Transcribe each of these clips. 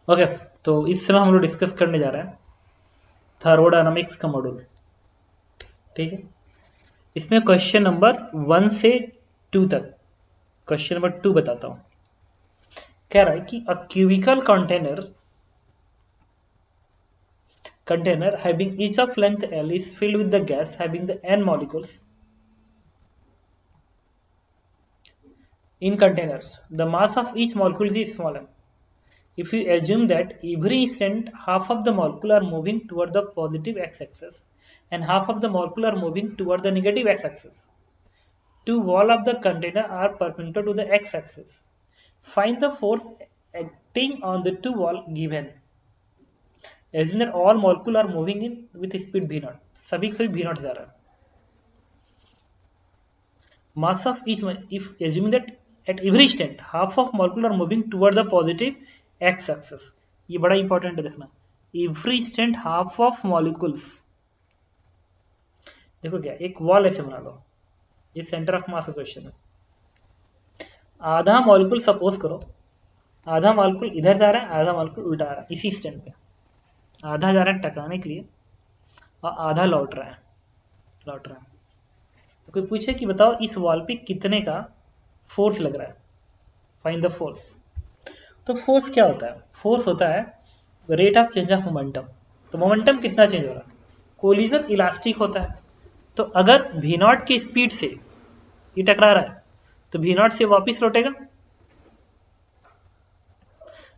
Okay, तो इस समय हम लोग डिस्कस करने जा रहे हैं थर्मोडायनामिक्स का मॉड्यूल। ठीक है, इसमें क्वेश्चन नंबर 1 से 2 तक, क्वेश्चन नंबर 2 बताता हूं। कह रहा है कि a cubical container having each of length L is filled with the gas having the n molecules in containers. The mass of each molecule is small m. If you assume that every instant half of the molecule are moving toward the positive x-axis and half of the molecule are moving toward the negative x-axis, two walls of the container are perpendicular to the x-axis. Find the force acting on the two walls given. Assume that all molecules are moving in with speed v0. सभी के सभी v0 जा रहा है. Mass of each, if assuming that at every instant half of molecule are moving toward the positive x-axis. ये बड़ा important है देखना. Every instant half of molecules. देखो क्या, एक वॉल ऐसे बना लो, ये सेंटर ऑफ मास क्वेश्चन है. आधा मॉलिक्यूल सपोज करो, आधा मॉलिक्यूल इधर जा रहा है, आधा मॉलिक्यूल उल्टा आ रहा है. इसी स्टैंड पे आधा जा रहा है टकराने के लिए और आधा लौट रहा है. तो कोई पूछे कि बताओ इस वॉल पे कितने का फोर्स लग रहा है, फाइंड द फोर्स. तो फोर्स क्या होता है? फोर्स होता है rate of change of momentum. तो मोमेंटम कितना चेंज हो रहा है? कोलिजन इलास्टिक होता है. तो अगर v0 की स्पीड से ये टकरा रहा है तो v0 से वापस लौटेगा.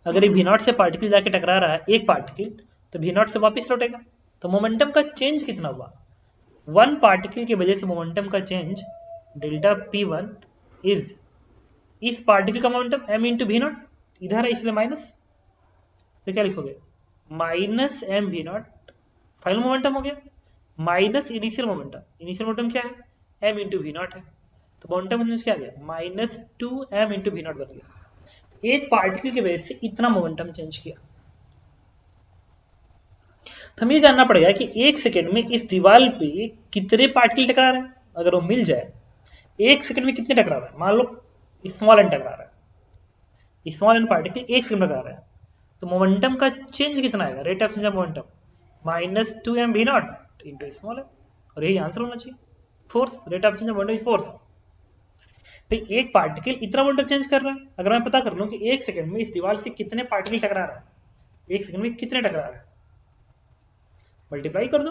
अगर ये v0 से पार्टिकल जाके टकरा रहा है एक पार्टिकल, तो v0 से वापस लौटेगा. तो मोमेंटम का चेंज कितना हुआ? वन पार्टिकल की वजह से मोमेंटम का चेंज डेल्टा p1 इज इस पार्टिकल का मोमेंटम m इंटू v0. इधर है इसलिए माइनस, तो क्या लिखोगे? Minus m v0 final momentum हो गया, minus initial momentum. Initial momentum क्या है? m इंटू v0 है. तो मोमेंटम क्या आ गया? माइनस 2m इंटू v0 बन गया. एक पार्टिकल की वजह से इतना मोमेंटम चेंज किया. तो हमें जानना पड़ेगा कि एक सेकेंड में इस दीवार पे कितने पार्टिकल टकरा रहे हैं. अगर वो मिल जाए, एक सेकेंड में कितने टकरा रहे हैं? मान लो स्मॉल एन टकरा रहा है, स्मॉल एन पार्टिकल एक सेकेंड में टकरा रहा है, तो मोमेंटम का चेंज कितना आएगा? Rate of change of momentum minus 2m v0 into small n. और यही आंसर होना चाहिए. Force, rate of change of momentum, force. भाई एक पार्टिकल इतना मोमेंटम चेंज कर रहा है. अगर मैं पता कर लूं कि एक सेकंड में इस दीवार से कितने पार्टिकल टकरा रहा है, एक सेकंड में कितने टकरा रहा है, मल्टीप्लाई कर दो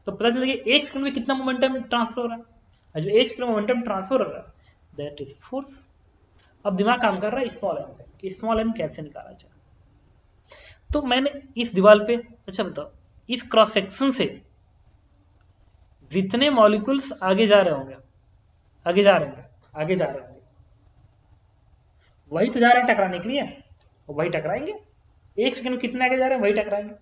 तो पता चलेगा एक सेकंड में कितना मोमेंटम ट्रांसफर हो रहा है. और जो एक सेकंड मोमेंटम ट्रांसफर हो रहा है दैट इज फोर्स. अब दिमाग काम कर रहा है स्मॉल एन पे कि स्मॉल एन कैसे निकाला जाए. तो मैंने इस दीवार पे, अच्छा बताओ, इस क्रॉस सेक्शन से जितने मॉलिक्यूल्स आगे जा रहे होंगे, आगे जा रहे होंगे, वही तो जा रहे हैं टकराने के लिए, वही टकराएंगे. एक सेकंड में कितने आगे जा रहे हैं, वही टकराएंगे.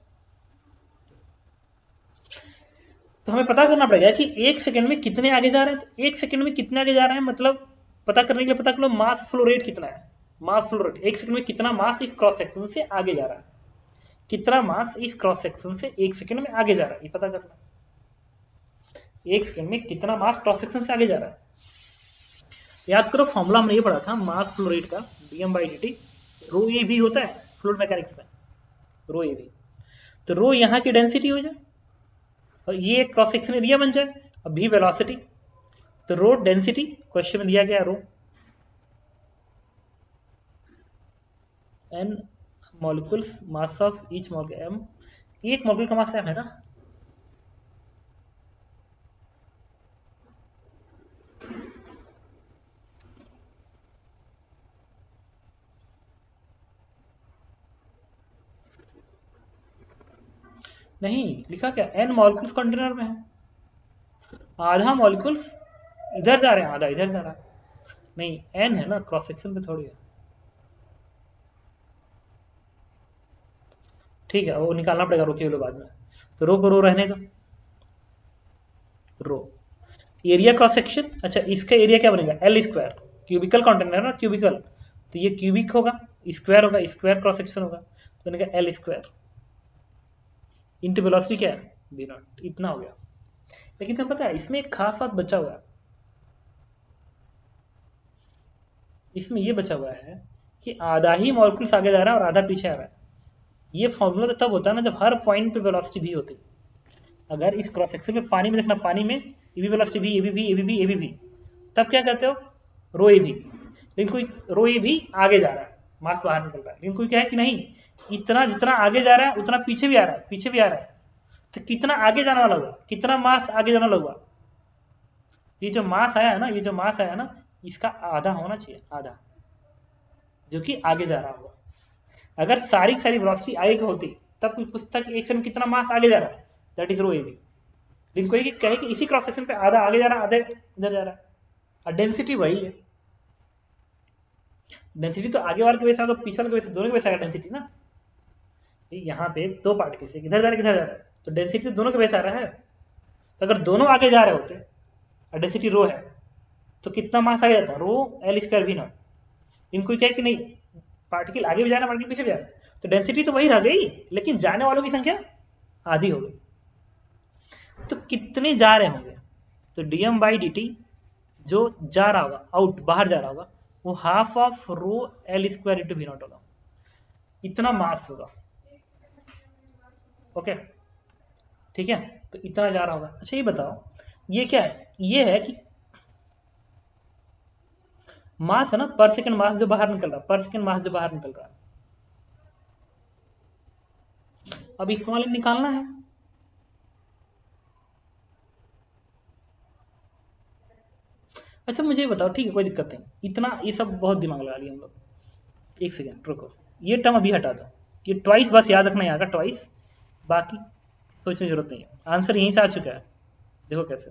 तो हमें पता करना पड़ेगा कि एक सेकंड में कितने आगे जा रहे हैं. तो एक सेकंड में कितने आगे जा रहे हैं मतलब पता करने के लिए पता कर लो मास फ्लो रेट कितना है. मास फ्लो रेट, एक सेकंड में कितना मास इस क्रॉस सेक्शन से आगे जा रहा है, कितना मास इस क्रॉस सेक्शन से एक सेकंड में आगे जा रहा है, ये पता करना. एक सेकंड में कितना मास क्रॉस सेक्शन से आगे जा रहा है. याद करो फॉर्मूला हमने ये पढ़ा था मास फ्लो रेट का, dm/dt. रो ए भी होता है फ्लूइड मैकेनिक्स में, रो ए भी. तो रो यहाँ की डेंसिटी हो जाए और ये क्रॉस सेक्शन एरिया बन जाए, अब भी वेलोसिटी. तो रो डेंसिटी क्वेश्चन में दिया गया, रो n molecules mass of each molecule m. एक मॉलिक्यूल का मास m है ना. नहीं लिखा क्या? n मॉलिक्यूल्स कंटेनर में है, आधा मॉलिक्यूल्स इधर जा रहे हैं, आधा इधर जा रहा है. नहीं n है ना, क्रॉस सेक्शन पे थोड़ी है. ठीक है, वो निकालना पड़ेगा रो के लिए बाद में. तो रो को रो रहने दो, रो एरिया क्रॉस सेक्शन. अच्छा इसका एरिया क्या बनेगा? L square. क्यूबिकल कंटेनर ना, क्यूबिकल, तो ये क्यूबिक होगा, स्क्वायर होगा, स्क्वायर क्रॉस सेक्शन होगा, तो बनेगा एल स्क्वायर इंटू वेलोसिटी क्या है? v0. इतना हो गया. लेकिन तुम्हें पता है इसमें एक खास बात बचा हुआ है. इसमें ये बचा हुआ है कि आधा ही मॉलिक्यूल्स आगे जा रहा है और आधा पीछे आ रहा है. ये फॉर्मूला तो तब होता है ना जब हर पॉइंट पे वेलोसिटी भी होती है। अगर इस क्रॉस सेक्शन में पानी में देखना, पानी में ये भी वेलोसिटी भी, ये भी, ये भी, ये भी, तब क्या कहते हो, रो ए भी। लेकिन कोई रो ए भी आगे जा रहा है, मास बाहर निकल रहा है, लेकिन कोई क्या है कि नहीं, इतना जितना आगे जा रहा है उतना पीछे भी आ रहा है, पीछे भी आ रहा है, तो कितना आगे जाने वाला हुआ, कितना मास आगे जाने वाला हुआ, ये जो मास आया है ना, ये जो मास आया ना, इसका आधा होना चाहिए, आधा, जो कि आगे जा रहा होगा। अगर सारी सारी वेलोसिटी आगे की होती तब कोई पूछता कि एक सेकंड कितना मास आगे जा रहा है, that is rho a b. लेकिन कोई कहे कि इसी क्रॉस सेक्शन पे आधा आगे जा रहा है, आधे इधर जा रहा है, और डेंसिटी वही है। डेंसिटी तो आगे वाले की वजह से तो पीछे वाले की वजह से, दोनों की वजह से डेंसिटी ना। यहाँ पे दो पार्टिकल से किधर जा रहा है, किधर जा रहा है, तो डेंसिटी तो दोनों की वजह से आ रहा है। तो अगर दोनों आगे जा रहे होते और डेंसिटी रो है, तो कितना मास आगे जाता, रो एल स्क्वायर भी नॉट। इनको क्या है कि नहीं, पार्टिकल आगे भी जा रहा है, पार्टिकल पीछे भी जा रहा है, तो डेंसिटी तो वही रह गई, लेकिन जाने वालों की संख्या आधी हो गई। तो कितने जा रहे होंगे, तो डीएम बाई डी टी जो जा रहा होगा, आउट बाहर जा रहा होगा, वो half of rho l square into v nought होगा, इतना मास होगा। ओके, ठीक है, तो इतना जा रहा होगा। अच्छा ये बताओ, ये क्या है, ये है कि मास है ना, पर सेकंड मास जो बाहर निकल रहा है, पर सेकंड मास जो बाहर निकल रहा है। अब इसको वाले निकालना है, अच्छा मुझे बताओ, ठीक है कोई दिक्कत नहीं, इतना ये सब बहुत दिमाग लगा लिया हम लोग। एक सेकेंड रुको, ये टर्म अभी हटा दो, ये ट्वाइस बस याद रखना, यहाँ का ट्वाइस, बाकी सोचने की जरूरत नहीं है, आंसर यहीं से आ चुका है। देखो कैसे,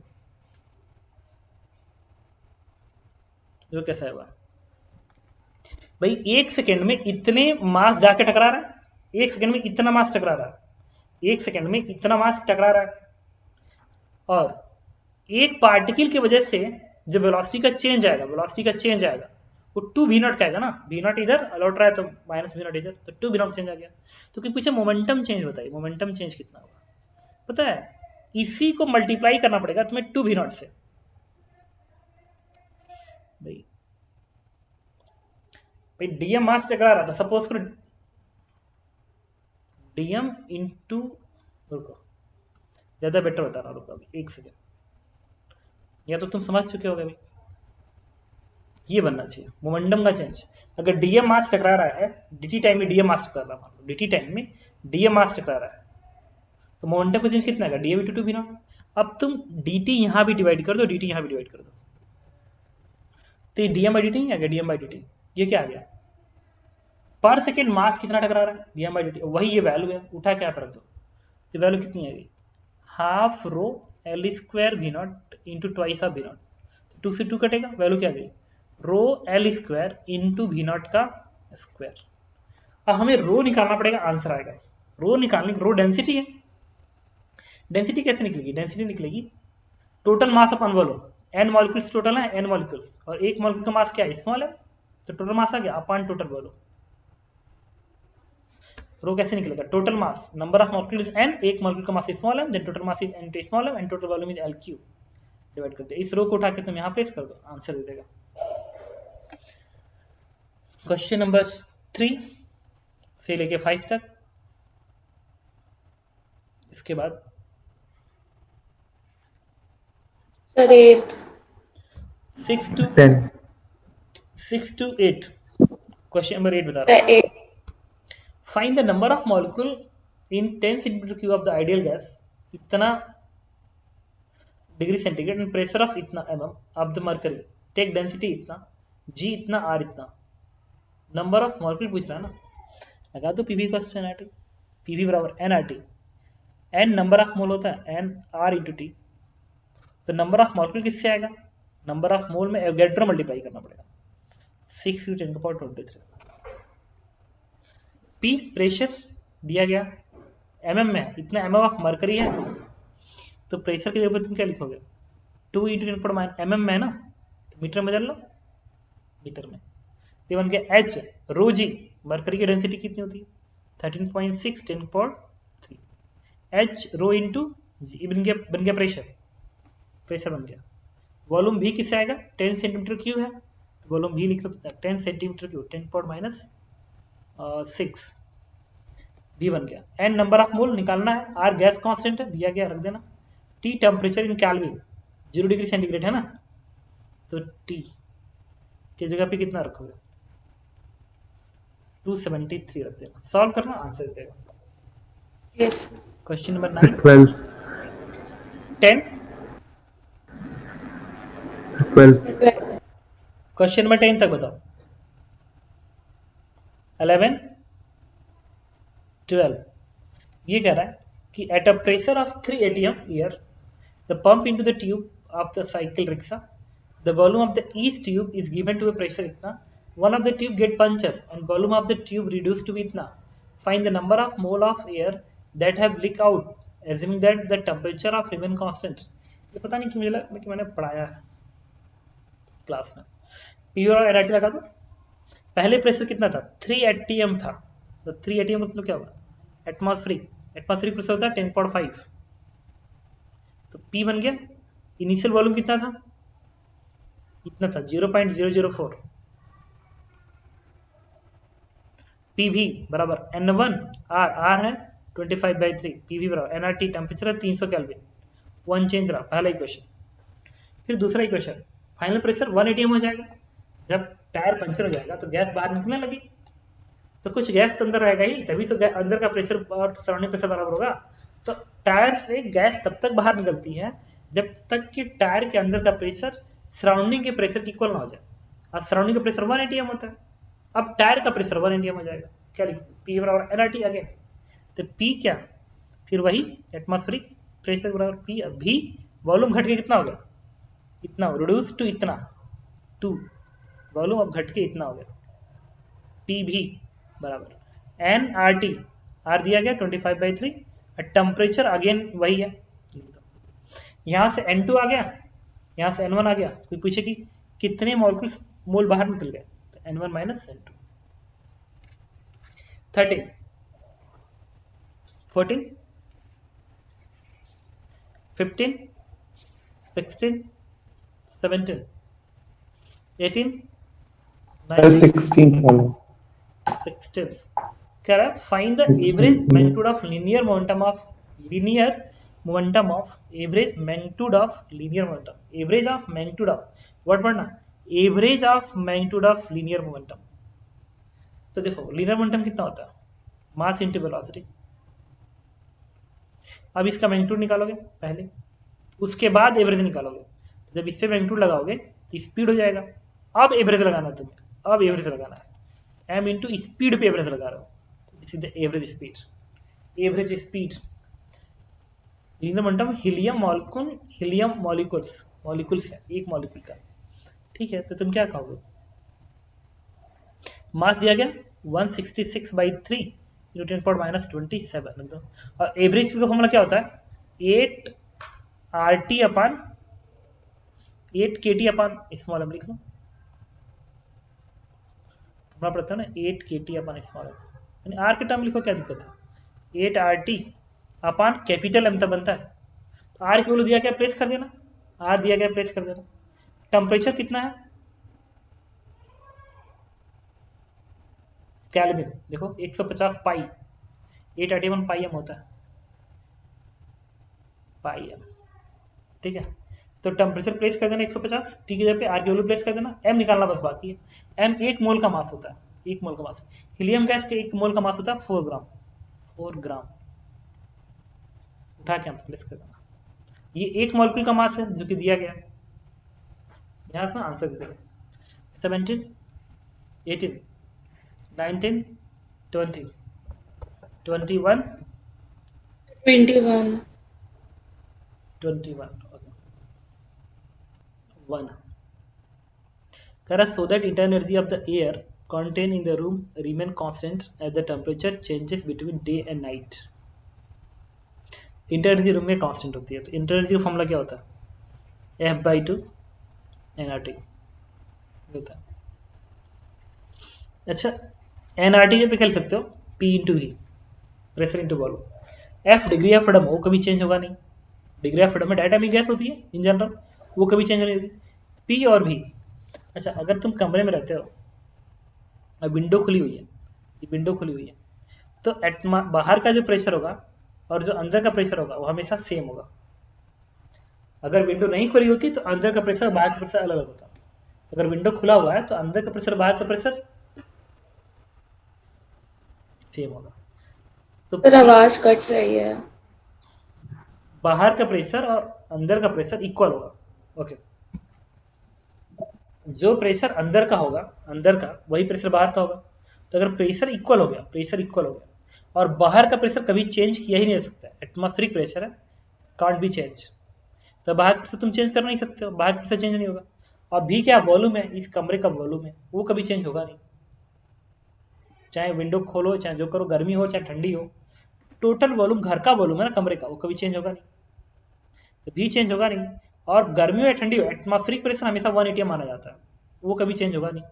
देखो कैसा है वह भाई, एक सेकेंड में इतने मास जाके टकरा रहा है, एक सेकेंड में इतना मास टकरा रहा है, एक सेकेंड में इतना मास टकरा रहा है, और एक पार्टिकल की वजह से जो वेलोसिटी का चेंज आएगा, वेलोसिटी का चेंज आएगा वो टू वी नॉट का आएगा ना, वी नॉट इधर लौट रहा है तो माइनस वी नॉट इधर, तो टू वी नॉट चेंज आ गया। तो कि पीछे मोमेंटम चेंज बताइए, मोमेंटम चेंज कितना होगा पता है, इसी को मल्टीप्लाई करना पड़ेगा तुम्हें टू वी नॉट से। भाई भाई डीएम मास टकरा रहा था, सपोज करो डीएम इंटू, रुको ज्यादा बेटर बता रहा, रुको अभी एक सेकेंड, या तो तुम समझ चुके होगे भाई, ये बनना चाहिए मोमेंटम का चेंज। अगर डीएम मास टकरा रहा है, डीटी टाइम में डीएम मास टकरा रहा है, मान लो डीटी टाइम में डीएम मास टकरा रहा है, तो मोमेंटम का चेंज कितना आएगा, डीएम इंटू टू भी ना। अब तुम dt यहां भी डिवाइड कर दो, dt यहां भी डिवाइड कर दो, तो ये डीएम बाई डी टी आ गया, डीएम बाई डी टी, ये क्या आ गया, पर सेकेंड मास कितना टकरा रहा है, डीएम बाई डी टी, वही ये वैल्यू है, उठा क्या कर दो, तो वैल्यू कितनी आ गई, half rho l square v nought into twice of v nought, two से टू कटेगा, वैल्यू क्या गई, rho l square into v nought का स्क्वायर। अब हमें रो निकालना पड़ेगा, आंसर आएगा, रो निकालने, रो डेंसिटी है, डेंसिटी कैसे निकलेगी, डेंसिटी निकलेगी टोटल मास अपन बोलो, एन मॉलिक्यूल्स टोटल है, एन मॉलिक्यूल्स, और एक मॉलिक्यूल का मास क्या है, स्मॉल है, तो टोटल मास आ गया अपन टोटल बोलो। रो कैसे निकलेगा, total mass, number of molecules N, एक मॉलिक्यूल का मास स्मॉल है, then total mass is N to small है, and total volume is L cube, divide करते हैं, इस रो को उठा के तुम यहाँ प्लेस कर दो, आंसर दे देगा। क्वेश्चन नंबर 3 से लेके 5 तक, इसके बाद sir 8 6 to 10 6 to 8, question number 8 बता रहा हूँ, 8 find the number of molecule in 10 centimetre cube of the ideal gas, इतना degree centigrade and pressure of इतना M of the mercury, take density इतना, जी इतना, आर इतना, नंबर ऑफ मॉलिक्यूल पूछ रहा है ना, लगा दो PV equals to NRT, PV बराबर NRT, N number of mole होता है, एन आर इंटू टी, तो नंबर ऑफ मॉलिक्यूल किससे आएगा, नंबर ऑफ मोल में एवोगैड्रो मल्टीप्लाई करना पड़ेगा, 6 × 10⁻23, पी प्रेशर दिया गया, एमएम में इतना एमएम ऑफ मरकरी है, तो प्रेशर की जगह पर तुम क्या लिखोगे, 2 × 10⁻, एमएम में है ना, तो मीटर में बदल लो, मीटर में, ये बन गया एच रो जी, मरकरी की डेंसिटी कितनी होती है 13.6 10⁻3, एच रो इंटू जी, बन गया प्रेशर, प्रेशर बन गया, वॉल्यूम भी किससे आएगा, 10 सेंटीमीटर क्यूब है, तो वॉल्यूम भी लिख लो 10 सेंटीमीटर क्यूब, 10⁻⁻6, V बन गया। N नंबर ऑफ मोल निकालना है, R गैस कांस्टेंट है, दिया गया रख देना। T temperature in kelvin 0 degree centigrade है ना, तो T की जगह पे कितना रखोगे, 273 रख देना। सॉल्व करना, आंसर देगा। Yes. Question number 9 12 10 12 question number 10 तक बताओ। 11 12 ये कह रहा है कि at a pressure of 3 atm air the pump into the tube of the cycle rickshaw the volume of the each tube is given to a pressure इतना, one of the tube get puncture and volume of the tube reduce to इतना, find the number of mole of air that have leak out assuming that the temperature of remain constant. ये पता नहीं क्यों मुझे लगा कि मैंने पढ़ाया है क्लास में। पी और एनआरटी लगा दो। पहले प्रेशर कितना था, 3 atm था, तो 3 atm मतलब क्या होगा, एटमॉस्फेरिक प्रेशर होता है 10.5, तो P बन गया। इनिशियल वॉल्यूम कितना था, इतना था 0.004, PV बराबर N1 R है 25/3, PV बराबर NRT टेम्परेचर है 300 केल्विन, वो अनचेंज रहा, पहला इक्वेशन। फिर दूसरा इक्वेशन, फाइनल प्रेशर 1 atm हो जाएगा। जब टायर पंचर हो जाएगा तो गैस बाहर निकलने लगी, तो कुछ गैस तो अंदर रहेगा ही, तभी तो अंदर का प्रेशर और सराउंडिंग प्रेशर बराबर होगा। तो टायर से गैस तब तक बाहर निकलती है जब तक कि टायर के अंदर का प्रेशर सराउंडिंग के प्रेशर की इक्वल ना हो जाए। अब सराउंडिंग का प्रेशर 1 atm होता है, अब टायर का प्रेशर 1 atm हो जाएगा। क्या लिखो, P बराबर NRT अगेन, तो P क्या, फिर वही एटमॉस्फेरिक प्रेशर बराबर P, अभी वॉल्यूम घट के कितना हो गया, इतना, रिड्यूस टू इतना 2, वॉल्यूम अब घट के इतना हो गया। PV बराबर NRT, R दिया गया 25/3, टेम्परेचर अगेन वही है। यहां से N2 आ गया, यहां से N1 आ गया, कोई पूछे कि कितने मोल बाहर निकल गए, तो N1 माइनस N2। 13 14 15 16 17 18 16 follow 16 कह रहा है find the average magnitude of linear momentum of average magnitude of linear momentum, average of magnitude of, word पढ़ना, average of magnitude of linear momentum. तो देखो लीनियर मोमेंटम कितना होता है, मास इंटू वेलोसिटी। अब इसका मैग्नीट्यूड निकालोगे पहले, उसके बाद एवरेज निकालोगे। जब इस पे मैग्नीट्यूड लगाओगे तो स्पीड हो जाएगा। अब एवरेज लगाना है तुम्हें, अब एवरेज लगाना है, m इंटू स्पीड पे एवरेज लगा रहे हो, this is the average speed. Average speed linear momentum helium molecules है, एक मॉलिक्यूल का, ठीक है। तो तुम क्या कहोगे, मास दिया गया 166/3 न्यूटन पर -27, और एवरेज स्पीड का फॉर्मूला क्या होता है, 8 RT अपान 8 KT अपान स्मॉल एम, लिख लो फॉर्मूला पड़ता है ना, 8 KT अपान स्मॉल एम, यानी R के टर्म लिखो, क्या दिक्कत है, 8 RT अपान कैपिटल एम तक बनता है। तो R की वैल्यू दिया गया प्रेस कर देना, R दिया गया प्रेस कर देना। टेम्परेचर कितना है, केल्विन देखो 150 पाई, 8 81 पाई एम होता है, पाई एम, ठीक है। तो टेम्परेचर प्लेस कर देना 150, टी की जगह पे आर की वैल्यू प्लेस कर देना, एम निकालना बस बाकी है। एम 1 मोल का मास होता है, 1 मोल का मास। हीलियम गैस के 1 मोल का मास होता है 4 ग्राम, 4 ग्राम उठा के हम प्लेस कर देना। ये 1 मॉलिक्यूल का मास है जो कि दिया गया, यहाँ पर आंसर दे देगा 17 18 19 20 21 21. 21 1 so that internal energy of the air contained in the room remain constant as the temperature changes between day and night. Internal energy room में कांस्टेंट होती है, तो इंटरनल एनर्जी का फॉर्मूला क्या होता है, F/2 nRT होता है। अच्छा nRT पे खेल सकते हो, P into V, pressure into volume. F degree of freedom, वो कभी चेंज होगा नहीं, डिग्री ऑफ फ्रीडम में डायनामिक गैस होती है इन जनरल, वो कभी चेंज नहीं होगी। P और V, अच्छा अगर तुम कमरे में रहते हो और विंडो खुली हुई है, ये विंडो खुली हुई है, तो बाहर का जो प्रेशर होगा और जो अंदर का प्रेशर होगा वो हमेशा सेम होगा। अगर विंडो नहीं खुली होती तो अंदर का प्रेशर बाहर का प्रेशर अलग अलग होता। अगर विंडो खुला हुआ है तो अंदर का प्रेशर बाहर का प्रेशर सेम होगा। तो सर आवाज कट रही है। बाहर का प्रेशर और अंदर का प्रेशर इक्वल होगा। ओके, जो प्रेशर अंदर का होगा, अंदर का वही प्रेशर बाहर का होगा। तो अगर प्रेशर इक्वल हो गया, प्रेशर इक्वल हो गया और बाहर का प्रेशर कभी चेंज किया ही नहीं जा सकता, एटमॉस्फेरिक प्रेशर है, कांट बी चेंज। तो बाहर का प्रेशर तुम चेंज कर नहीं सकते हो, बाहर का प्रेशर चेंज नहीं होगा। अभी क्या वॉल्यूम है, इस कमरे का वॉल्यूम है, वो कभी चेंज होगा नहीं। चाहे विंडो खोलो, चाहे जो करो, गर्मी हो चाहे ठंडी हो, टोटल वॉल्यूम घर का वॉल्यूम है ना कमरे का, वो कभी चेंज होगा नहीं, तो भी चेंज होगा नहीं। और गर्मी हो या ठंडी हो, एटमॉस्फेरिक प्रेशर हमेशा 180 माना जाता है, वो कभी चेंज होगा नहीं।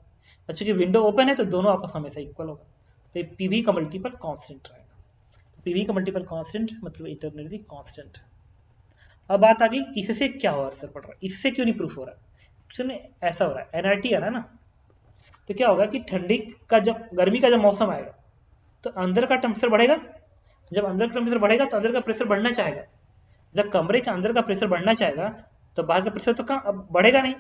अच्छा कि विंडो ओपन है तो दोनों आपस में हमेशा इक्वल होगा, तो पीवी का मल्टीपल कांस्टेंट रहेगा। पीवी का मल्टीपल कांस्टेंट मतलब इंटरनली कांस्टेंट। अब बात आ गई इससे क्या हो असर पड़ रहा है, इससे क्यों नहीं प्रूफ हो रहा है। एक्चुअली ऐसा हो रहा है, एनआरटी आ रहा है ना, तो क्या होगा कि ठंडी का जब गर्मी का जब मौसम आएगा तो अंदर का टेम्परेचर बढ़ेगा। जब अंदर का टेम्परेचर बढ़ेगा तो अंदर का प्रेशर बढ़ना चाहेगा। जब कमरे के अंदर का प्रेशर बढ़ना चाहेगा तो बाहर का प्रेशर तो कहाँ अब बढ़ेगा नहीं,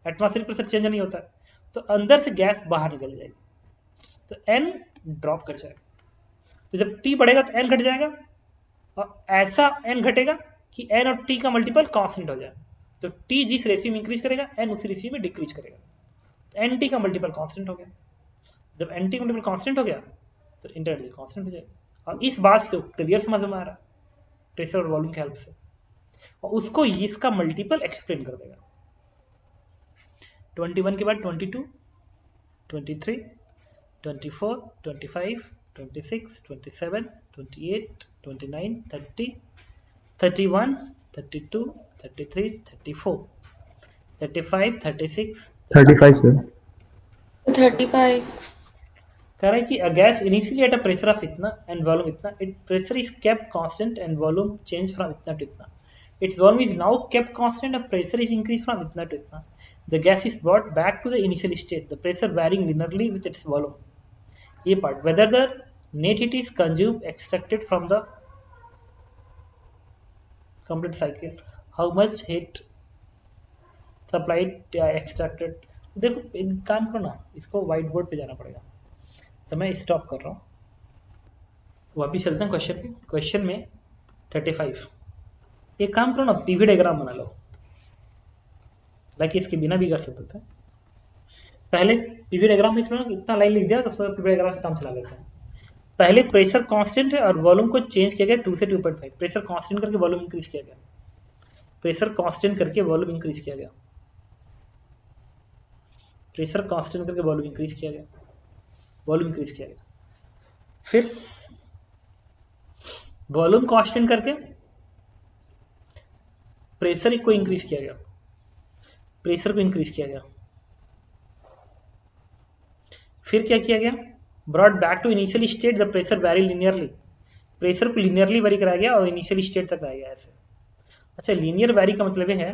एटमॉस्फेरिक प्रेशर चेंज नहीं होता है, तो अंदर से गैस बाहर निकल जाएगी, तो एन ड्रॉप कर जाएगा। तो जब टी बढ़ेगा तो एन घट जाएगा, और ऐसा एन घटेगा कि एन और टी का मल्टीपल कांस्टेंट हो जाए। तो टी जिस रेशियो में इंक्रीज करेगा एन उसी रेशियो में डिक्रीज करेगा, तो एन टी का मल्टीपल कांस्टेंट हो गया। जब एन टी का मल्टीपल कांस्टेंट हो गया तो इंटर कांस्टेंट हो जाएगा। और इस बात से क्लियर समझ में आ रहा है प्रेशर और वॉल्यूम के हेल्प से, और उसको इसका मल्टीपल एक्सप्लेन कर देगा। 21 के बाद 22, 23, 24, 25, 26, 27, 28, 29, 30, 31, 32, 33, 34, 35, 36, 35 sir. 35. कह रहा है कि a gas initially at a pressure of इतना and volume इतना, its pressure is kept constant and volume change from इतना to इतना. Its volume is now kept constant and pressure is increased from इतना to इतना. The gas is brought back to the initial state, the pressure varying linearly with its volume. ये part, whether the net heat is consumed extracted from the complete cycle, how much heat supplied extracted. देखो एक काम करो ना, इसको white board पे जाना पड़ेगा, तो मैं स्टॉप कर रहा हूँ, वापिस चलते हैं क्वेश्चन पे। क्वेश्चन में 35, एक काम करो ना, पीवी डायग्राम बना लो, लाइक इसके बिना भी कर सकते थे। पहले पीवी डायग्राम में इसमें इतना लाइन लिख दिया तो पीवी डायग्राम से काम चला लेते हैं। पहले प्रेशर कांस्टेंट है और वॉल्यूम को चेंज किया गया 2 से 2.5, प्रेशर कांस्टेंट करके वॉल्यूम इंक्रीज किया गया, प्रेशर कांस्टेंट करके वॉल्यूम इंक्रीज किया गया, प्रेशर कांस्टेंट करके वॉल्यूम इंक्रीज किया गया, वॉल्यूम इंक्रीज किया गया, फिर वॉल्यूम कांस्टेंट करके प्रेशर को इंक्रीज किया गया, प्रेशर को इंक्रीज किया गया, फिर क्या किया गया, brought back to initial state, the pressure vary linearly, pressure को लिनियरली वेरी कराया गया और इनिशियल स्टेट तक लाया गया ऐसे। अच्छा, लीनियर वेरी का मतलब है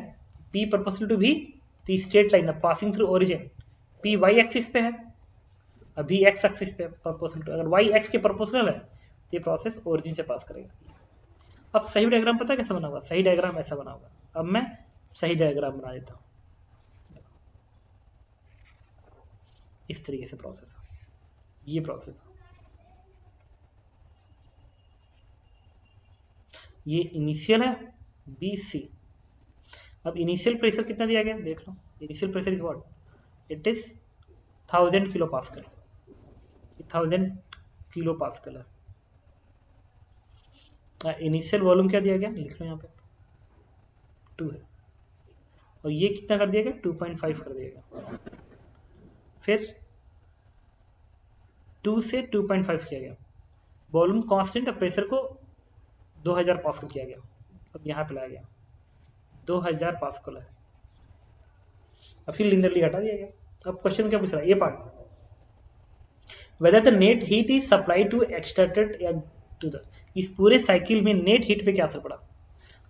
P प्रोपोर्शनल टू V, तो स्ट्रेट लाइन है passing through origin, P y axis पे है, अभी x एक्सिस पे प्रोपोर्शनल टू, अगर y x के प्रोपोर्शनल है तो ये प्रोसेस ओरिजिन से पास करेगा। अब सही डायग्राम पता कैसे बना होगा, सही डायग्राम ऐसा बना होगा। अब मैं सही डायग्राम बना देता हूँ, इस तरीके से प्रोसेस, ये प्रोसेस, ये इनिशियल है BC। अब इनिशियल प्रेशर कितना दिया गया देख लो, initial pressure is what, it is 1000 kilo pascal, 1000 kilo pascal है। इनिशियल वॉल्यूम क्या दिया गया, लिख लो यहाँ पे 2 है, और ये कितना कर दिया गया 2.5 कर दिया गया, फिर 2 से 2.5 किया गया, वॉल्यूम कांस्टेंट, प्रेशर को 2000 पास्कल किया गया, अब यहाँ पे लाया गया 2000 पास्कल है, अब फिर लिनियरली हटा दिया गया। अब क्वेश्चन क्या पूछ रहा है, ये part, whether the net heat is supply to extracted या टू द, इस पूरे साइकिल में नेट हीट पे क्या असर पड़ा,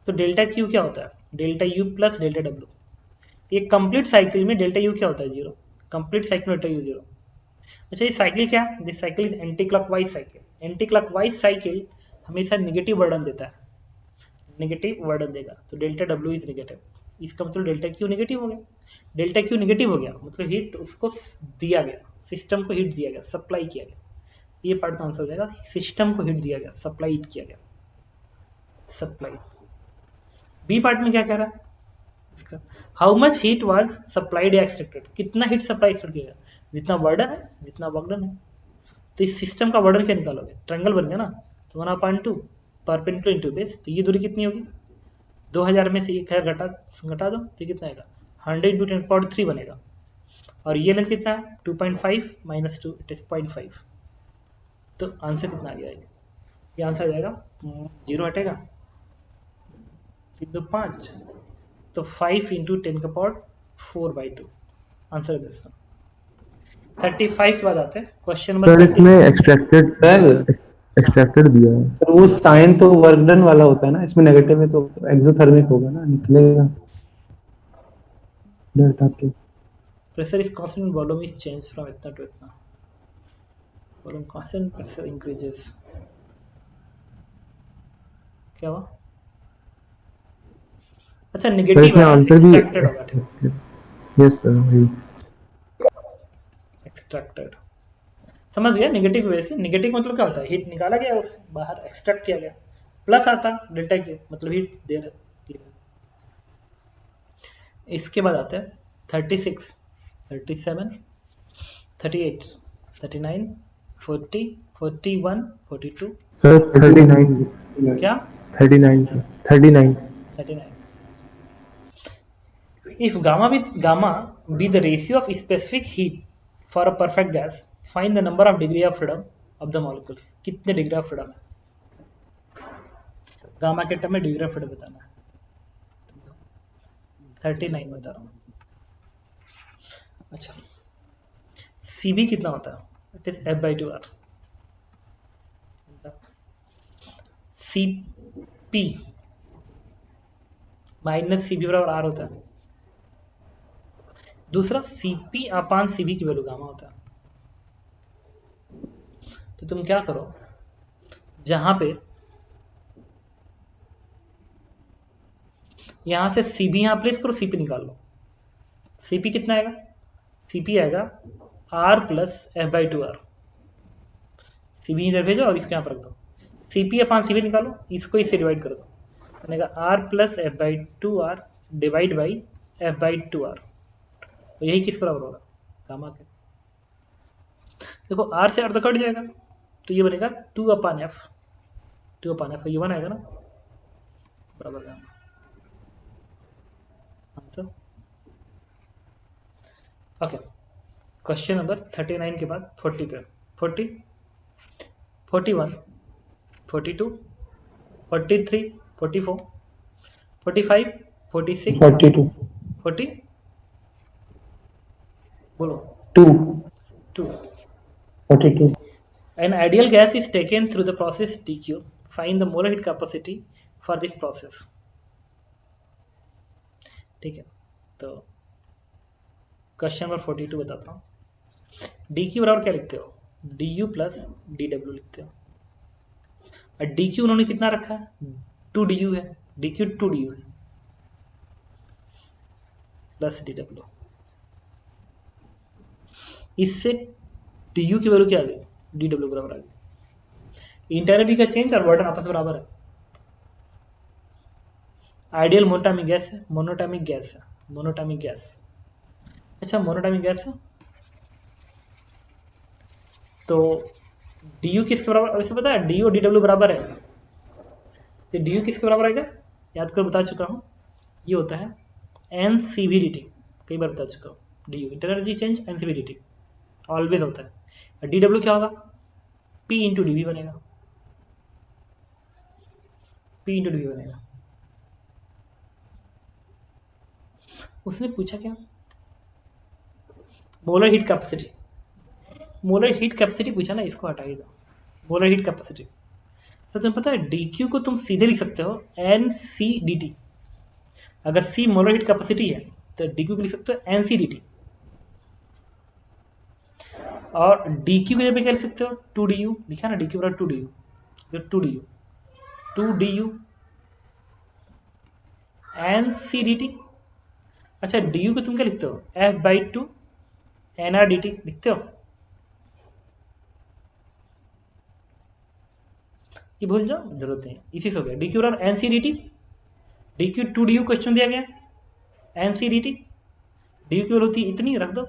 तो डेल्टा क्यू क्या होता है, delta U plus delta W. एक कंप्लीट साइकिल में डेल्टा यू क्या होता है 0, कंप्लीट साइकिल में डेल्टा यू 0। अच्छा, ये साइकिल क्या है, this cycle is anti clockwise cycle, anti clockwise cycle हमेशा नेगेटिव वर्डन देता है, नेगेटिव वर्डन देगा, तो डेल्टा डब्ल्यू इज नेगेटिव। इसका मतलब डेल्टा क्यू नेगेटिव हो गया, डेल्टा क्यू नेगेटिव हो गया मतलब हीट उसको दिया गया, सिस्टम को हीट दिया गया, सप्लाई किया गया। ये पार्ट आंसर हो जाएगा, सिस्टम को हीट दिया गया, सप्लाई हीट किया गया, सप्लाई। बी पार्ट में क्या कह रहा है इसका, how much heat was supplied या एक्सट्रैक्टेड, कितना हीट सप्लाई एक्सट्रैक्ट किया गया, जितना वर्डन है जितना वर्क डन है। तो इस सिस्टम का वर्डन क्या निकालोगे, ट्रायंगल बन गया ना, तो 1/2 परपेंडिकुलर इनटू बेस, तो ये दूरी कितनी होगी, 2000 में से 1000 घटा दो तो कितना आएगा, 100 इंटू 10⁻³ बनेगा। और ये लेंथ कितना है, 2.5 माइनस 2 इट इज 0.5। तो आंसर कितना आ जाएगा, ये आंसर आ जाएगा 0 हटेगा 5, तो 5 इंटू 10⁻⁴/2 आंसर है इसका। 35 के बाद आते हैं क्वेश्चन सर नंबर इसमें एक्सट्रैक्टेड एक्सट्रैक्टेड दिया है। सर वो साइन तो वर्क डन वाला होता है ना, इसमें नेगेटिव है तो एक्सोथर्मिक होगा ना, निकलेगा डेल्टा के। Pressure is constant, volume is change from इतना टू इतना, वॉल्यूम कांस्टेंट, प्रेशर इंक्रीजेस, क्या हुआ, अच्छा सर नेगेटिव इसमें है, आंसर भी एक्सट्रैक्टेड होगा, ठीक, यस सर वही। एक्सट्रैक्टेड समझ गया। नेगेटिव वे से, नेगेटिव मतलब क्या होता है, हीट निकाला गया उससे बाहर, एक्सट्रैक्ट किया गया, प्लस आता डेल्टा क्यू मतलब हीट दे रहे। इसके बाद आते हैं 36, 37, 38, 39, 40, 41, 42, सर 39 क्या 39 39 39। If gamma be the ratio of specific heat for a perfect gas, find the number of degree of freedom of the molecules। कितने डिग्री ऑफ फ्रीडम है, गामा के टर्म में डिग्री ऑफ फ्रीडम बताना है, 39 बता रहा हूँ। अच्छा Cb कितना होता है, it is F/2R। Cp minus Cb बराबर R होता है। दूसरा Cp/Cv की वैल्यू गामा होता है। तो तुम क्या करो, जहां पे यहां से Cb यहां प्लेस करो, Cp निकाल लो। Cp कितना आएगा, Cp आएगा R प्लस F/2R। Cb इधर भेजो और इसको यहां पर रख दो, Cp/Cv निकालो, इसको इससे डिवाइड कर दो, बनेगा R plus F/2R divide by F/2R। तो यही किस बराबर होगा, गामा के। देखो R से R तो कट जाएगा, तो ये बनेगा 2/F, 2/F ये 1 आएगा ना, बराबर gamma answer. Okay question number 39 के बाद 40 पे, 40, 41, 42, 43, 44, 45, 46, 42 40, बोलो 2 2। 42 An ideal gas is taken through the process dq. Find the molar heat capacity for this process। ठीक है, तो क्वेश्चन नंबर 42 बताता हूँ। dq बराबर क्या लिखते हो, du प्लस dw लिखते हो। और dq उन्होंने कितना रखा है, 2du है, dq 2du है प्लस dw। इससे du की वैल्यू क्या आ गई, dw बराबर आ गई। इंटेरिटी का चेंज और वर्डन आपस में बराबर है। आइडियल मोनोटॉमिक गैस है, मोनोटॉमिक गैस है, मोनोटॉमिक गैस। अच्छा मोनोटॉमिक गैस है तो du किसके बराबर, वैसे पता है du और dw बराबर है, तो du किसके बराबर आएगा, याद कर बता चुका हूँ, ये होता है NCV/dt, कई बार बता चुका हूँ। du internal energy change NCV/dt always होता है। और dw क्या होगा, P इंटू dv बनेगा, P इंटू dv बनेगा। उसने पूछा क्या, molar heat capacity, molar heat capacity पूछा ना, इसको हटा ही दो, मोलर हीट कैपेसिटी। तो तुम्हें पता है dq को तुम सीधे लिख सकते हो NC/dt, अगर C मोलर हीट कैपेसिटी है तो dq को लिख सकते हो NC/dt। और डी क्यू की जगह क्या लिख सकते हो, 2du, लिखा ना डी क्यू बराबर 2du, 2du N C D T. अच्छा डी यू को तुम क्या लिखते हो, f/2 nr dt लिखते हो, ये भूल जाओ, जरूरत नहीं, इसी से हो गया डी क्यू बराबर N C D T. D Q 2du question दिया गया, N C D T, D Q होती है इतनी, रख दो,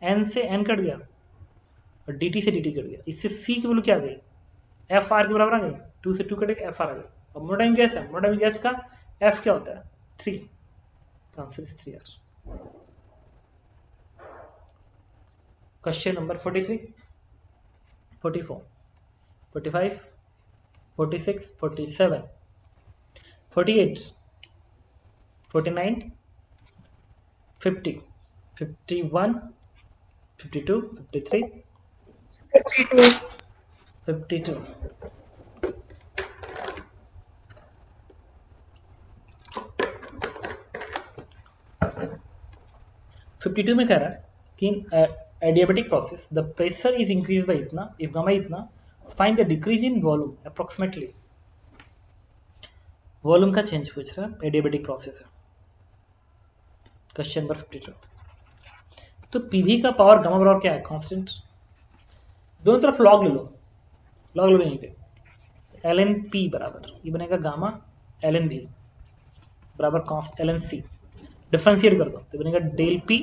एन से एन कट गया और डी टी से डी टी कट गया, इससे सी की वैल्यू क्या आ गई, एफ आर के बराबर आ गई, 2 से 2 कटेगा, एफ आर आ गई। अब मोनोटाइम गैस है, मोनोटाइम गैस का एफ क्या होता है, 3, आंसर इज 3 यार। Question number 43, 44, 45, 46, 47, 48, 49, 50, 51, 52, 53, 52. 52। फिफ्टी में कह रहा है कि adiabatic process the pressure is increased by इतना, if gamma इतना, find the decrease in volume approximately। Volume का चेंज पूछ रहा है, adiabatic process है। Question number 52। तो पीवी का पावर गामा बराबर क्या है, कांस्टेंट, दोनों तरफ लॉग ले लो, लॉग ले लो यहीं पे, ln p बराबर ये बनेगा गामा ln v बराबर कॉन्स्ट ln c, डिफरेंशिएट कर दो तो बनेगा डेल p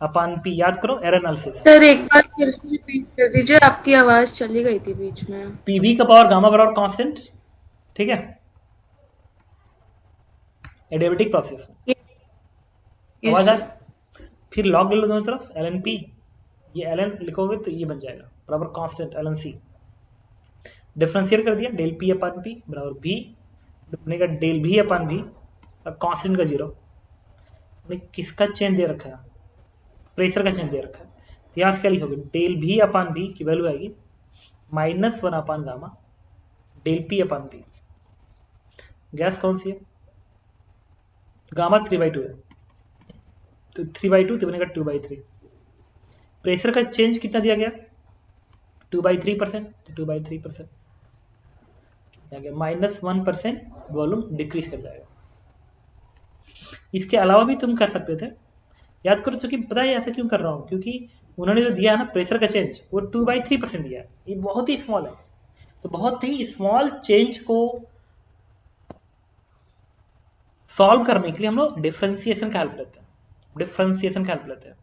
अपान p, याद करो एरर एनालिसिस। सर एक बार फिर से रिपीट कर दीजिए, आपकी आवाज चली गई थी बीच में। पीवी का पावर गामा बराबर कांस्टेंट, ठीक है, एडियाबेटिक प्रोसेस आवाज आ, फिर लॉग ले लो दोनों तरफ, ln p, ये ln लिखोगे तो ये बन जाएगा बराबर कांस्टेंट ln c, डिफरेंशिएट कर दिया, डेल p अपान p बराबर v बनेगा डेल v अपान v, कांस्टेंट का 0, किसका चेंज दे रखा है, प्रेशर का चेंज दे रखा है, तो यहाँ से क्या लिखोगे, डेल v अपान v की वैल्यू आएगी -1 अपान गामा डेल p अपान p। गैस कौन सी है, गामा 3/2 है, तो 3/2 तो बनेगा 2/3। प्रेशर का चेंज कितना दिया गया, 2/3%, तो 2/3% आ गया, -1% वॉल्यूम डिक्रीज कर जाएगा। इसके अलावा भी तुम कर सकते थे, याद करो, चूंकि पता है ऐसा क्यों कर रहा हूं, क्योंकि उन्होंने जो दिया है ना प्रेशर का चेंज, वो 2/3% दिया है, ये बहुत ही स्मॉल है, तो बहुत ही स्मॉल चेंज को सॉल्व करने के लिए हम लोग डिफरेंशिएशन का हेल्प लेते हैं, डिफरेंशिएशन का हेल्प लेते हैं,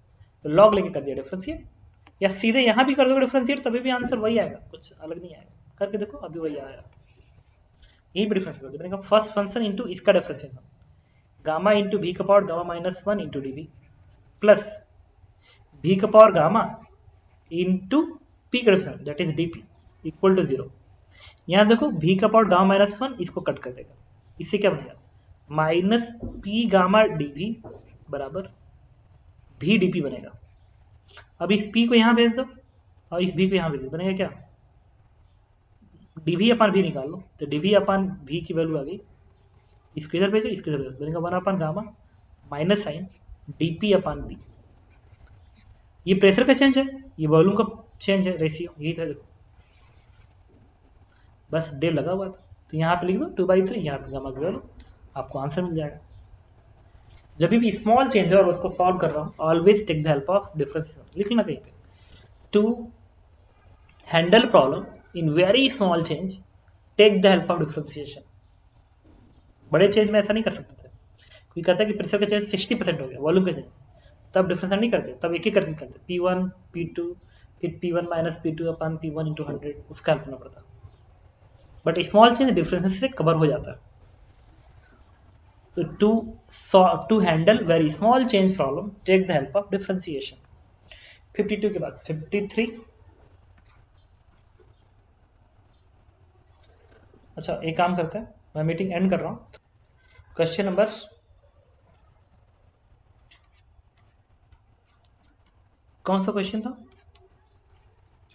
तो लॉग लेके कर दिया डिफरेंशिएट, या सीधे यहां भी कर दो डिफरेंशिएट, तभी भी आंसर वही आएगा, कुछ अलग नहीं आएगा, करके देखो अभी वही आएगा, यही डिफरेंस कर देगा, फर्स्ट फंक्शन इंटू इसका डिफरेंशिएशन, गामा इंटू v का power gamma -1 into dv plus v का पावर गामा इंटू p का difference that is dp equal to 0। यहां देखो v का पावर गामा -1 इसको कट कर देगा, इससे क्या बनेगा, -p गामा dv बराबर v dp बनेगा। अब इस p को यहां भेज दो और इस v को यहां भेज दो, बनेगा क्या, dv अपान v निकाल लो, तो dv अपान v की वैल्यू आ गई, इसको इधर भेजो, इसको इधर भेजो, बनेगा 1 अपान गामा माइनस साइन dp अपान p। ये प्रेशर का चेंज है, ये वॉल्यूम का चेंज है, रेशियो यही था, देखो बस डेल लगा हुआ था, तो यहाँ पे लिख दो 2/3, यहाँ पे गामा की वैल्यू, आपको आंसर मिल जाएगा। जब भी स्मॉल चेंज है और उसको सॉल्व कर रहा हूँ, always take the help of differentiation, लिख लेना कहीं पे, to handle problem in very small change take the help of differentiation. बड़े चेंज में ऐसा नहीं कर सकते थे, कोई कहता है कि प्रेशर का चेंज 60% हो गया, वॉल्यूम का चेंज, तब डिफरेंशिएशन नहीं करते, तब एक एक करके करते, P1 P2 फिर P1 माइनस P2 अपान P1 इंटू 100, उसका हेल्प करना पड़ता, बट स्मॉल चेंज डिफरेंशिएशन से कवर हो जाता है। तो to handle very small change problem take the help of differentiation. 52 के बाद 53। अच्छा एक काम करते हैं, मैं मीटिंग एंड कर रहा हूँ, क्वेश्चन नंबर कौन सा क्वेश्चन था,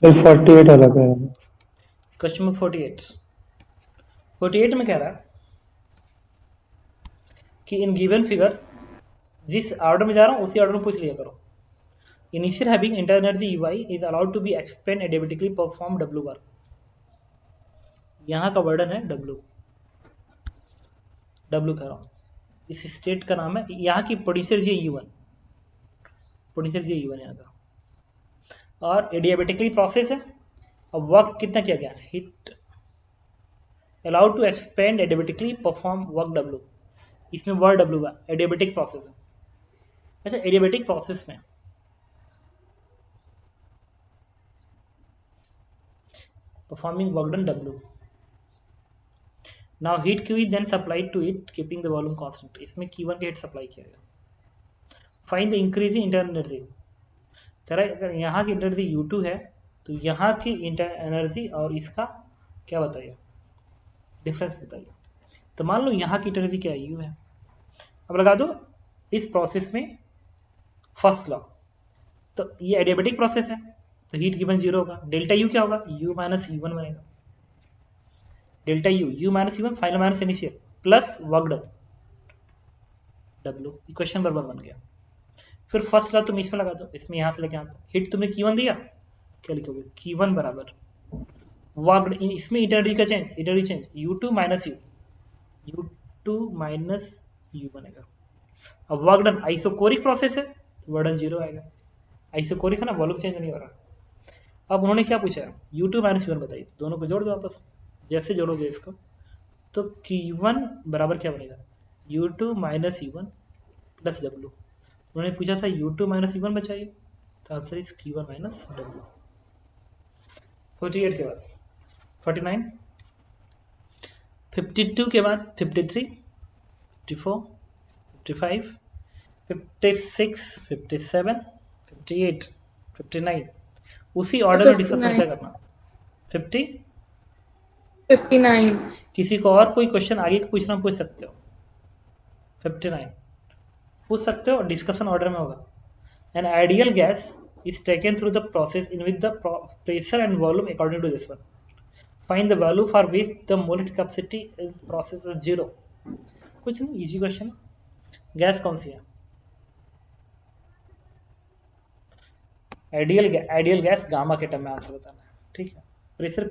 48 वाला पे है। क्वेश्चन नंबर 48 में कह रहा है कि इन गिवन फिगर जिस ऑर्डर में जा रहा हूँ उसी ऑर्डर में पूछ लिया करो। Initial having internal energy EY is allowed to be expand adiabatically perform W work. यहाँ का वर्डन है W कह रहा हूँ, इस स्टेट का नाम है, यहाँ की प्रोड्यूसर जी E1, प्रोड्यूसर जी E1 यहाँ का, और एडियाबेटिकली प्रोसेस है। अब वर्क कितना किया गया, heat allowed to expand adiabatically perform work W, इसमें वर्ड W है, एडियाबेटिक प्रोसेस है। अच्छा, एडियाबेटिक प्रोसेस में performing work done W. Now heat Q is then supplied to it keeping the volume constant. इसमें Q1 के heat supply किया गया। Find the increase in internal energy. तेरा अगर यहाँ की एनर्जी U2 है तो यहाँ की एनर्जी और इसका क्या बताइए, डिफरेंस बताइए। तो मान लो यहाँ की एनर्जी क्या U है, अब लगा दो इस प्रोसेस में फर्स्ट लॉ, तो ये एडियाबेटिक प्रोसेस है तो हीट गिवन 0 होगा, डेल्टा U क्या होगा, U माइनस U1 बनेगा, delta U minus U1 final minus initial plus work done W, equation number 1 बन गया। फिर फर्स्ट लॉ तुम इसमें लगा दो, इसमें यहाँ से लेके आता, हिट तुमने Q1 दिया, क्या लिखोगे, Q1 बराबर वर्क, इसमें एनर्जी का change, energy change U2 minus U2 minus U बनेगा। अब वर्क डन आइसोकोरिक प्रोसेस है तो वर्क डन 0 आएगा, आइसोकोरिक है ना, वॉल्यूम चेंज नहीं हो रहा। अब उन्होंने क्या पूछा, U2 माइनस U1 बताइए, दोनों को जोड़ दो आपस, जैसे जोड़ोगे इसको तो Q1 बराबर क्या बनेगा, U2 minus U1 plus W। उन्होंने पूछा था U2 माइनस U1 बचाइए, तो answer is Q1 minus W। 48 के बाद 49, 52 के बाद 53, 54, 55, 56, 57, 58, 59, उसी ऑर्डर में डिस्कस कैसे करना। 50, 59, किसी को और कोई क्वेश्चन आगे पूछना पूछ सकते हो, 59 पूछ सकते हो, डिस्कशन ऑर्डर में होगा। An ideal gas is taken through the process in with the pressure and volume according to this one, find the value for which the molar capacity in process is 0। कुछ नहीं, easy question. Gas कौन सी है, ideal gas gamma के term में answer बताना है, ठीक है। प्रेशर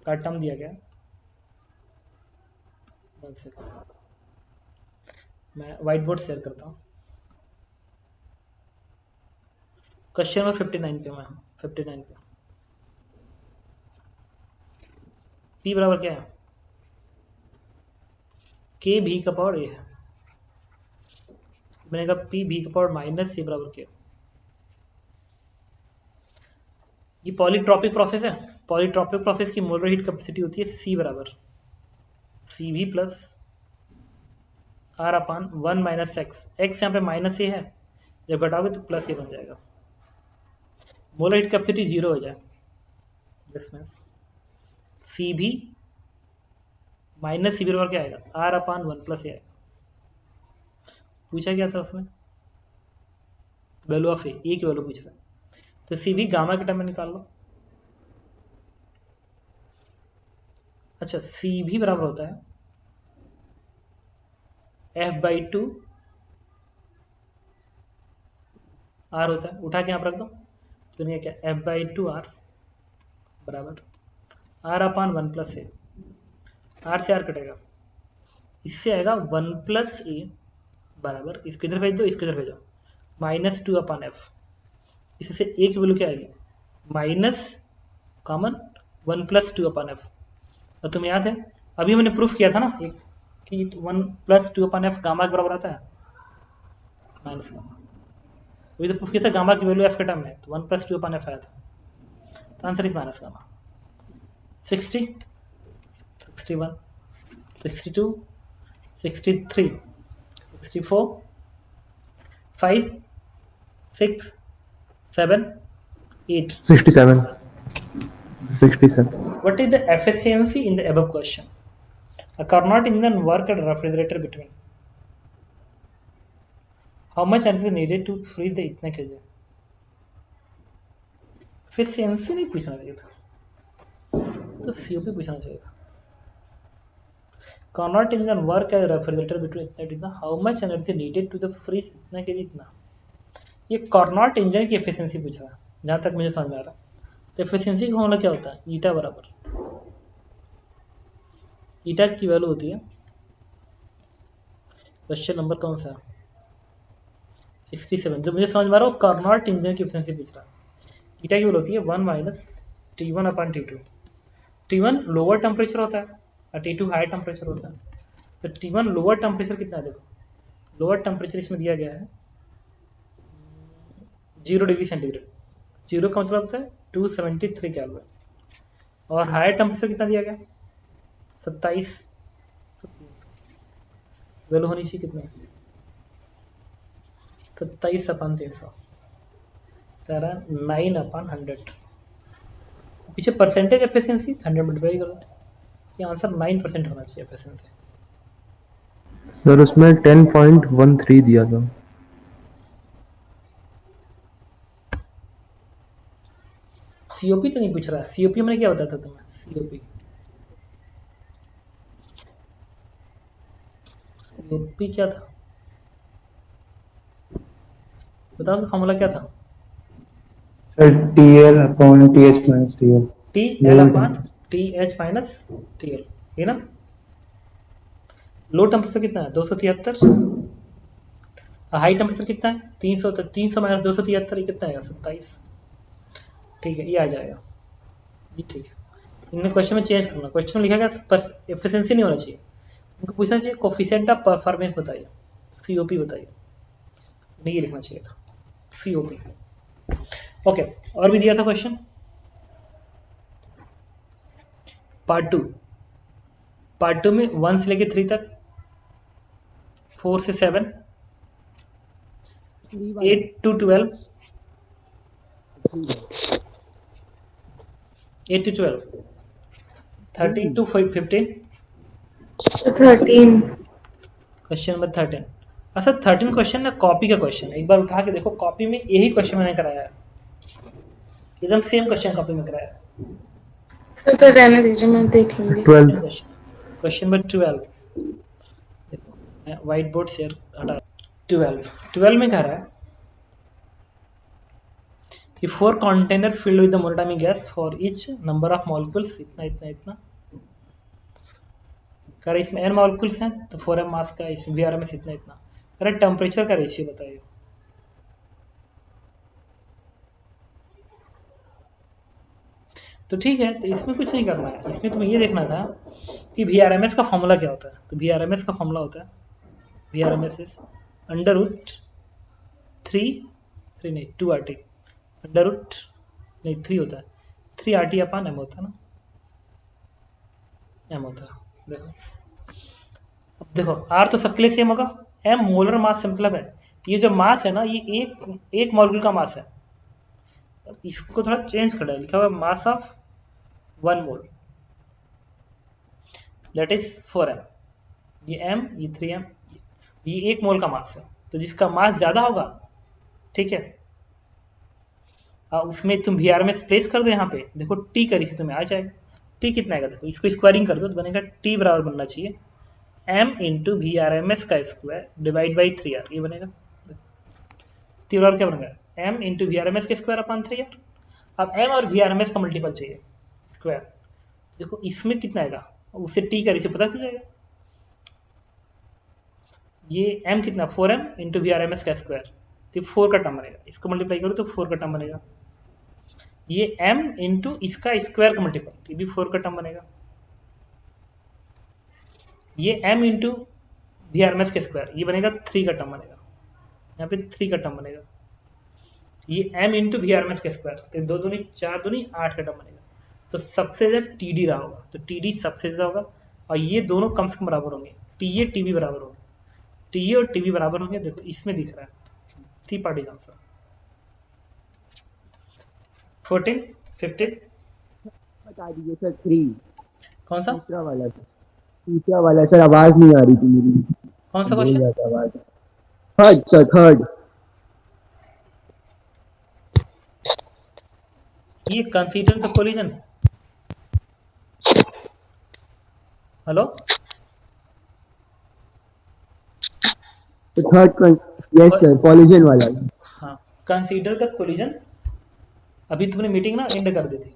का टर्म दिया गया, मैं व्हाइट बोर्ड शेयर करता हूँ। क्वेश्चन नंबर 59 पे मैं 59 पे P बराबर क्या है, K भी का पावर A है, बनेगा P भी का पावर माइनस C बराबर क्या। ये पॉलीट्रॉपिक प्रोसेस है, पॉलीट्रॉपिक प्रोसेस की मोलर हीट कैपेसिटी होती है C बराबर CV प्लस R अपान 1 माइनस एक्स, एक्स यहाँ पे माइनस ए है, जब घटाओगे तो प्लस ए बन जाएगा, मोलर हीट कैपेसिटी 0 हो जाए, CV माइनस सी बराबर क्या आएगा, R अपान 1 प्लस ए आएगा। पूछा क्या था उसमें, वैल्यू ऑफ ए की वैल्यू पूछ रहा है, तो CV गामा के टर्म में निकाल लो। अच्छा, CV बराबर होता है F/2 R होता है, उठा के यहाँ पर रख दो, तो नहीं क्या F/2 R बराबर R अपान 1 प्लस ए, R से R कटेगा, इससे आएगा 1 प्लस ए बराबर, इसके इधर भेज दो, इसके इधर भेजो, माइनस 2 अपान एफ, इससे ए की वैल्यू क्या आएगी, minus common 1 plus 2 upon F. और तुम्हें याद है अभी मैंने प्रूफ किया था ना एक कि 1 प्लस 2 अपान एफ गामा के बराबर आता है माइनस गामा, अभी तो प्रूफ किया था गामा की वैल्यू एफ के टर्म में, तो 1 प्लस 2 अपान एफ आया था, तो answer is minus gamma. 60, 61, 62, 63, 64, 5, 6, 7, 8, 67. 67. What is the efficiency in the above question? A Carnot engine work at a refrigerator between. How much energy is needed to freeze the इतने kg? Efficiency नहीं पूछना चाहिए था, तो COP पूछना चाहिए था। Carnot engine work at a refrigerator between इतना, how much energy needed to the freeze इतना kg इतना, ये कार्नोट इंजन की एफिशिएंसी पूछ रहा है जहां तक मुझे समझ में आ रहा है। तो एफिशिएंसी का फॉर्मूला क्या होता है? ईटा बराबर, ईटा की वैल्यू होती है, क्वेश्चन नंबर कौन सा है? 67। जो मुझे समझ में आ रहा है वो कार्नोट इंजन की एफिशिएंसी पूछ रहा है। ईटा की वैल्यू होती है 1 माइनस T1 अपन T2। T1 लोअर टेम्परेचर होता है और T2 हाई टेम्परेचर होता है। तो T1 लोअर टेम्परेचर कितना है? देखो लोअर टेम्परेचर इसमें दिया गया है 0 डिग्री सेंटीग्रेड। 0 का मतलब होता है 273 केल्विन। और हायर टेम्परेचर कितना दिया गया? 27। वैल्यू होनी चाहिए कितनी? 27/300, 9/100। पीछे परसेंटेज एफिशिएंसी 100 मल्टीप्लाई कर दो, ये आंसर 9% होना चाहिए एफिशिएंसी। सर उसमें 10.13 दिया था। सीओपी तो नहीं पूछ रहा है। सीओपी मैंने क्या बताया था तुम्हें? सीओपी सीओपी क्या था बताओ, फॉर्मूला क्या था? Sir TL/TH - TL। T L lower upon temperature. T H minus T L, है ना? लो टेम्परेचर कितना है? 273। हाई टेम्परेचर कितना है? 300। तो 300 माइनस 273 कितना आएगा? 27। ठीक है, ये आ जाएगा, ये ठीक है। इनमें क्वेश्चन में चेंज करना, क्वेश्चन में लिखा गया एफिशिएंसी नहीं होना चाहिए, उनको पूछना चाहिए कोफिशिएंट ऑफ परफॉर्मेंस बताइए, सीओपी बताइए, नहीं ये लिखना चाहिए था सीओपी। ओके, और भी दिया था क्वेश्चन पार्ट 2। पार्ट 2 में 1 से लेके 3 तक, 4 से 7, 8 to 12, 8 to 12, 13 to 15। 13। Question number 13। अच्छा 13 क्वेश्चन ना कॉपी का क्वेश्चन है, एक बार उठा के देखो कॉपी में यही क्वेश्चन मैंने कराया है, एकदम सेम क्वेश्चन कॉपी में कराया है। तो फिर रहने दीजिए, मैं देख लूंगी। 12। क्वेश्चन नंबर 12 देखो, मैं व्हाइट बोर्ड शेयर हटा। 12 में कह रहा है कि 4 container filled with the monoatomic gas for each number of molecules इतना इतना इतना। कह रहे इसमें n मॉलिक्यूल्स हैं तो 4m मास का, इसमें VRMS इतना इतना। कह रहे टेम्परेचर का रेशियो बताइए। तो ठीक है, तो इसमें कुछ नहीं करना है, इसमें तुम्हें ये देखना था कि VRMS का फॉर्मूला क्या होता है। तो VRMS का फॉर्मूला होता है VRMS इज अंडर रूट 3 नहीं 2RT, अंडर रूट नहीं 3 होता है, 3RT/m होता है ना, m होता है। देखो अब देखो R तो सबके लिए सेम होगा, m मोलर मास से मतलब है, ये जो मास है ना ये एक मॉलिक्यूल का मास है। इसको थोड़ा चेंज कर, लिखा हुआ mass of 1 mole that is 4m, ये m ये 3m, ये 1 मोल का मास है। तो जिसका मास ज्यादा होगा, ठीक है, उसमें तुम VRMS प्लेस कर दो यहाँ पे, देखो T करी से तुम्हें आ जाएगा। T कितना आएगा? देखो इसको स्क्वायरिंग कर दो तो बनेगा T बराबर बनना चाहिए m इंटू VRMS का स्क्वायर डिवाइड बाई 3R, ये बनेगा। T बराबर क्या बनेगा? m इंटू VRMS के स्क्वायर अपॉन 3R। अब m और VRMS का मल्टीपल चाहिए स्क्वायर, देखो इसमें कितना आएगा, उससे T का रेशियो पता चल जाएगा। ये m कितना 4m इंटू VRMS का स्क्वायर, तो 4 का टर्म बनेगा, इसको मल्टीप्लाई करो तो 4 का टर्म बनेगा। ये m इंटू इसका स्क्वायर का मल्टीपल, ये भी 4 का टर्म बनेगा। ये m इंटू VRMS के स्क्वायर, ये बनेगा 3 का टर्म बनेगा, यहाँ पे 3 का टर्म बनेगा। ये m इंटू VRMS के स्क्वायर, तो 2 दूनी 4 दूनी 8 का टर्म बनेगा। तो सबसे ज्यादा TD रहा होगा, तो TD सबसे ज्यादा होगा, और ये दोनों कम से कम बराबर होंगे, TA TB बराबर होंगे, TA और TB बराबर होंगे। देखो इसमें दिख रहा है 3 पार्ट आंसर। 14 15 बता दीजिए सर 3। कौन सा तीसरा वाला सर, आवाज नहीं आ रही थी मेरी, कौन सा बोल क्वेश्चन? रहा था आवाज। Third sir, third. ये कंसीडर द कोलिजन, हेलो तो थर्ड, यस सर, कॉलिजन वाला। हाँ कंसीडर द कोलिजन, अभी तुमने मीटिंग ना एंड कर दी थी।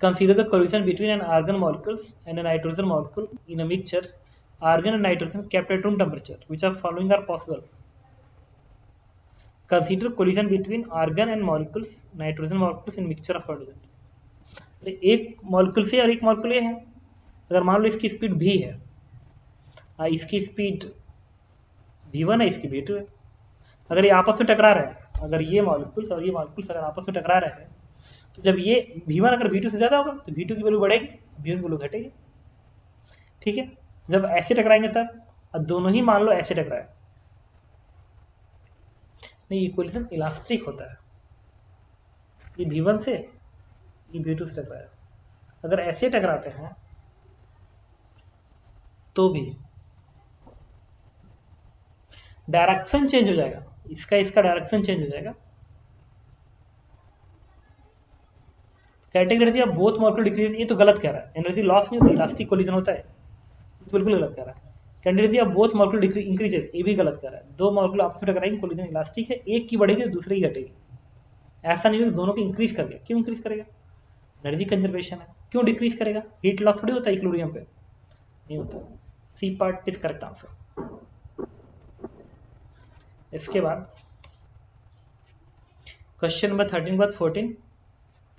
Consider the collision between an argon molecules and a nitrogen molecule in a mixture, argon and nitrogen kept at room temperature, which are following are possible. Consider collision between argon and molecules, nitrogen molecules in mixture of hydrogen. एक molecule से और एक molecule ये है, अगर मान लो इसकी speed v है, इसकी स्पीड v1 है, इसकी v2 है, अगर ये आपस में टकरा रहे हैं, अगर ये मॉलिक्यूल्स और ये मॉलिक्यूल्स अगर आपस में टकरा रहे हैं, तो जब ये v1 अगर v2 से ज्यादा होगा तो v2 की वैल्यू बढ़ेगी, v1 की वैल्यू घटेगी। ठीक है, जब ऐसे टकराएंगे तब, अब दोनों ही मान लो ऐसे टकराए, नहीं ये कोलिजन इलास्टिक होता है, ये v1 से ये v2 से टकराया, अगर ऐसे टकराते हैं तो भी डायरेक्शन चेंज हो जाएगा, इसका डायरेक्शन चेंज हो जाएगा। Category energy of both molecule decrease, ये तो गलत कह रहा है, एनर्जी लॉस नहीं होती, इलास्टिक कोलिजन होता है, तो बिल्कुल गलत कह रहा है। Category of both molecule increases, ये भी गलत कह रहा है, दो मॉलिक्यूल आपस में टकराएंगे, कोलिजन इलास्टिक है, एक की बढ़ेगी दूसरे की घटेगी, ऐसा नहीं है दोनों को इंक्रीज कर दिया। क्यों इंक्रीज करेगा? एनर्जी कंजर्वेशन है। क्यों डिक्रीज करेगा? हीट लॉस थोड़ी होता है इक्विलिब्रियम पे, नहीं होता। C part is correct answer. इसके बाद क्वेश्चन नंबर 13 बाद 14,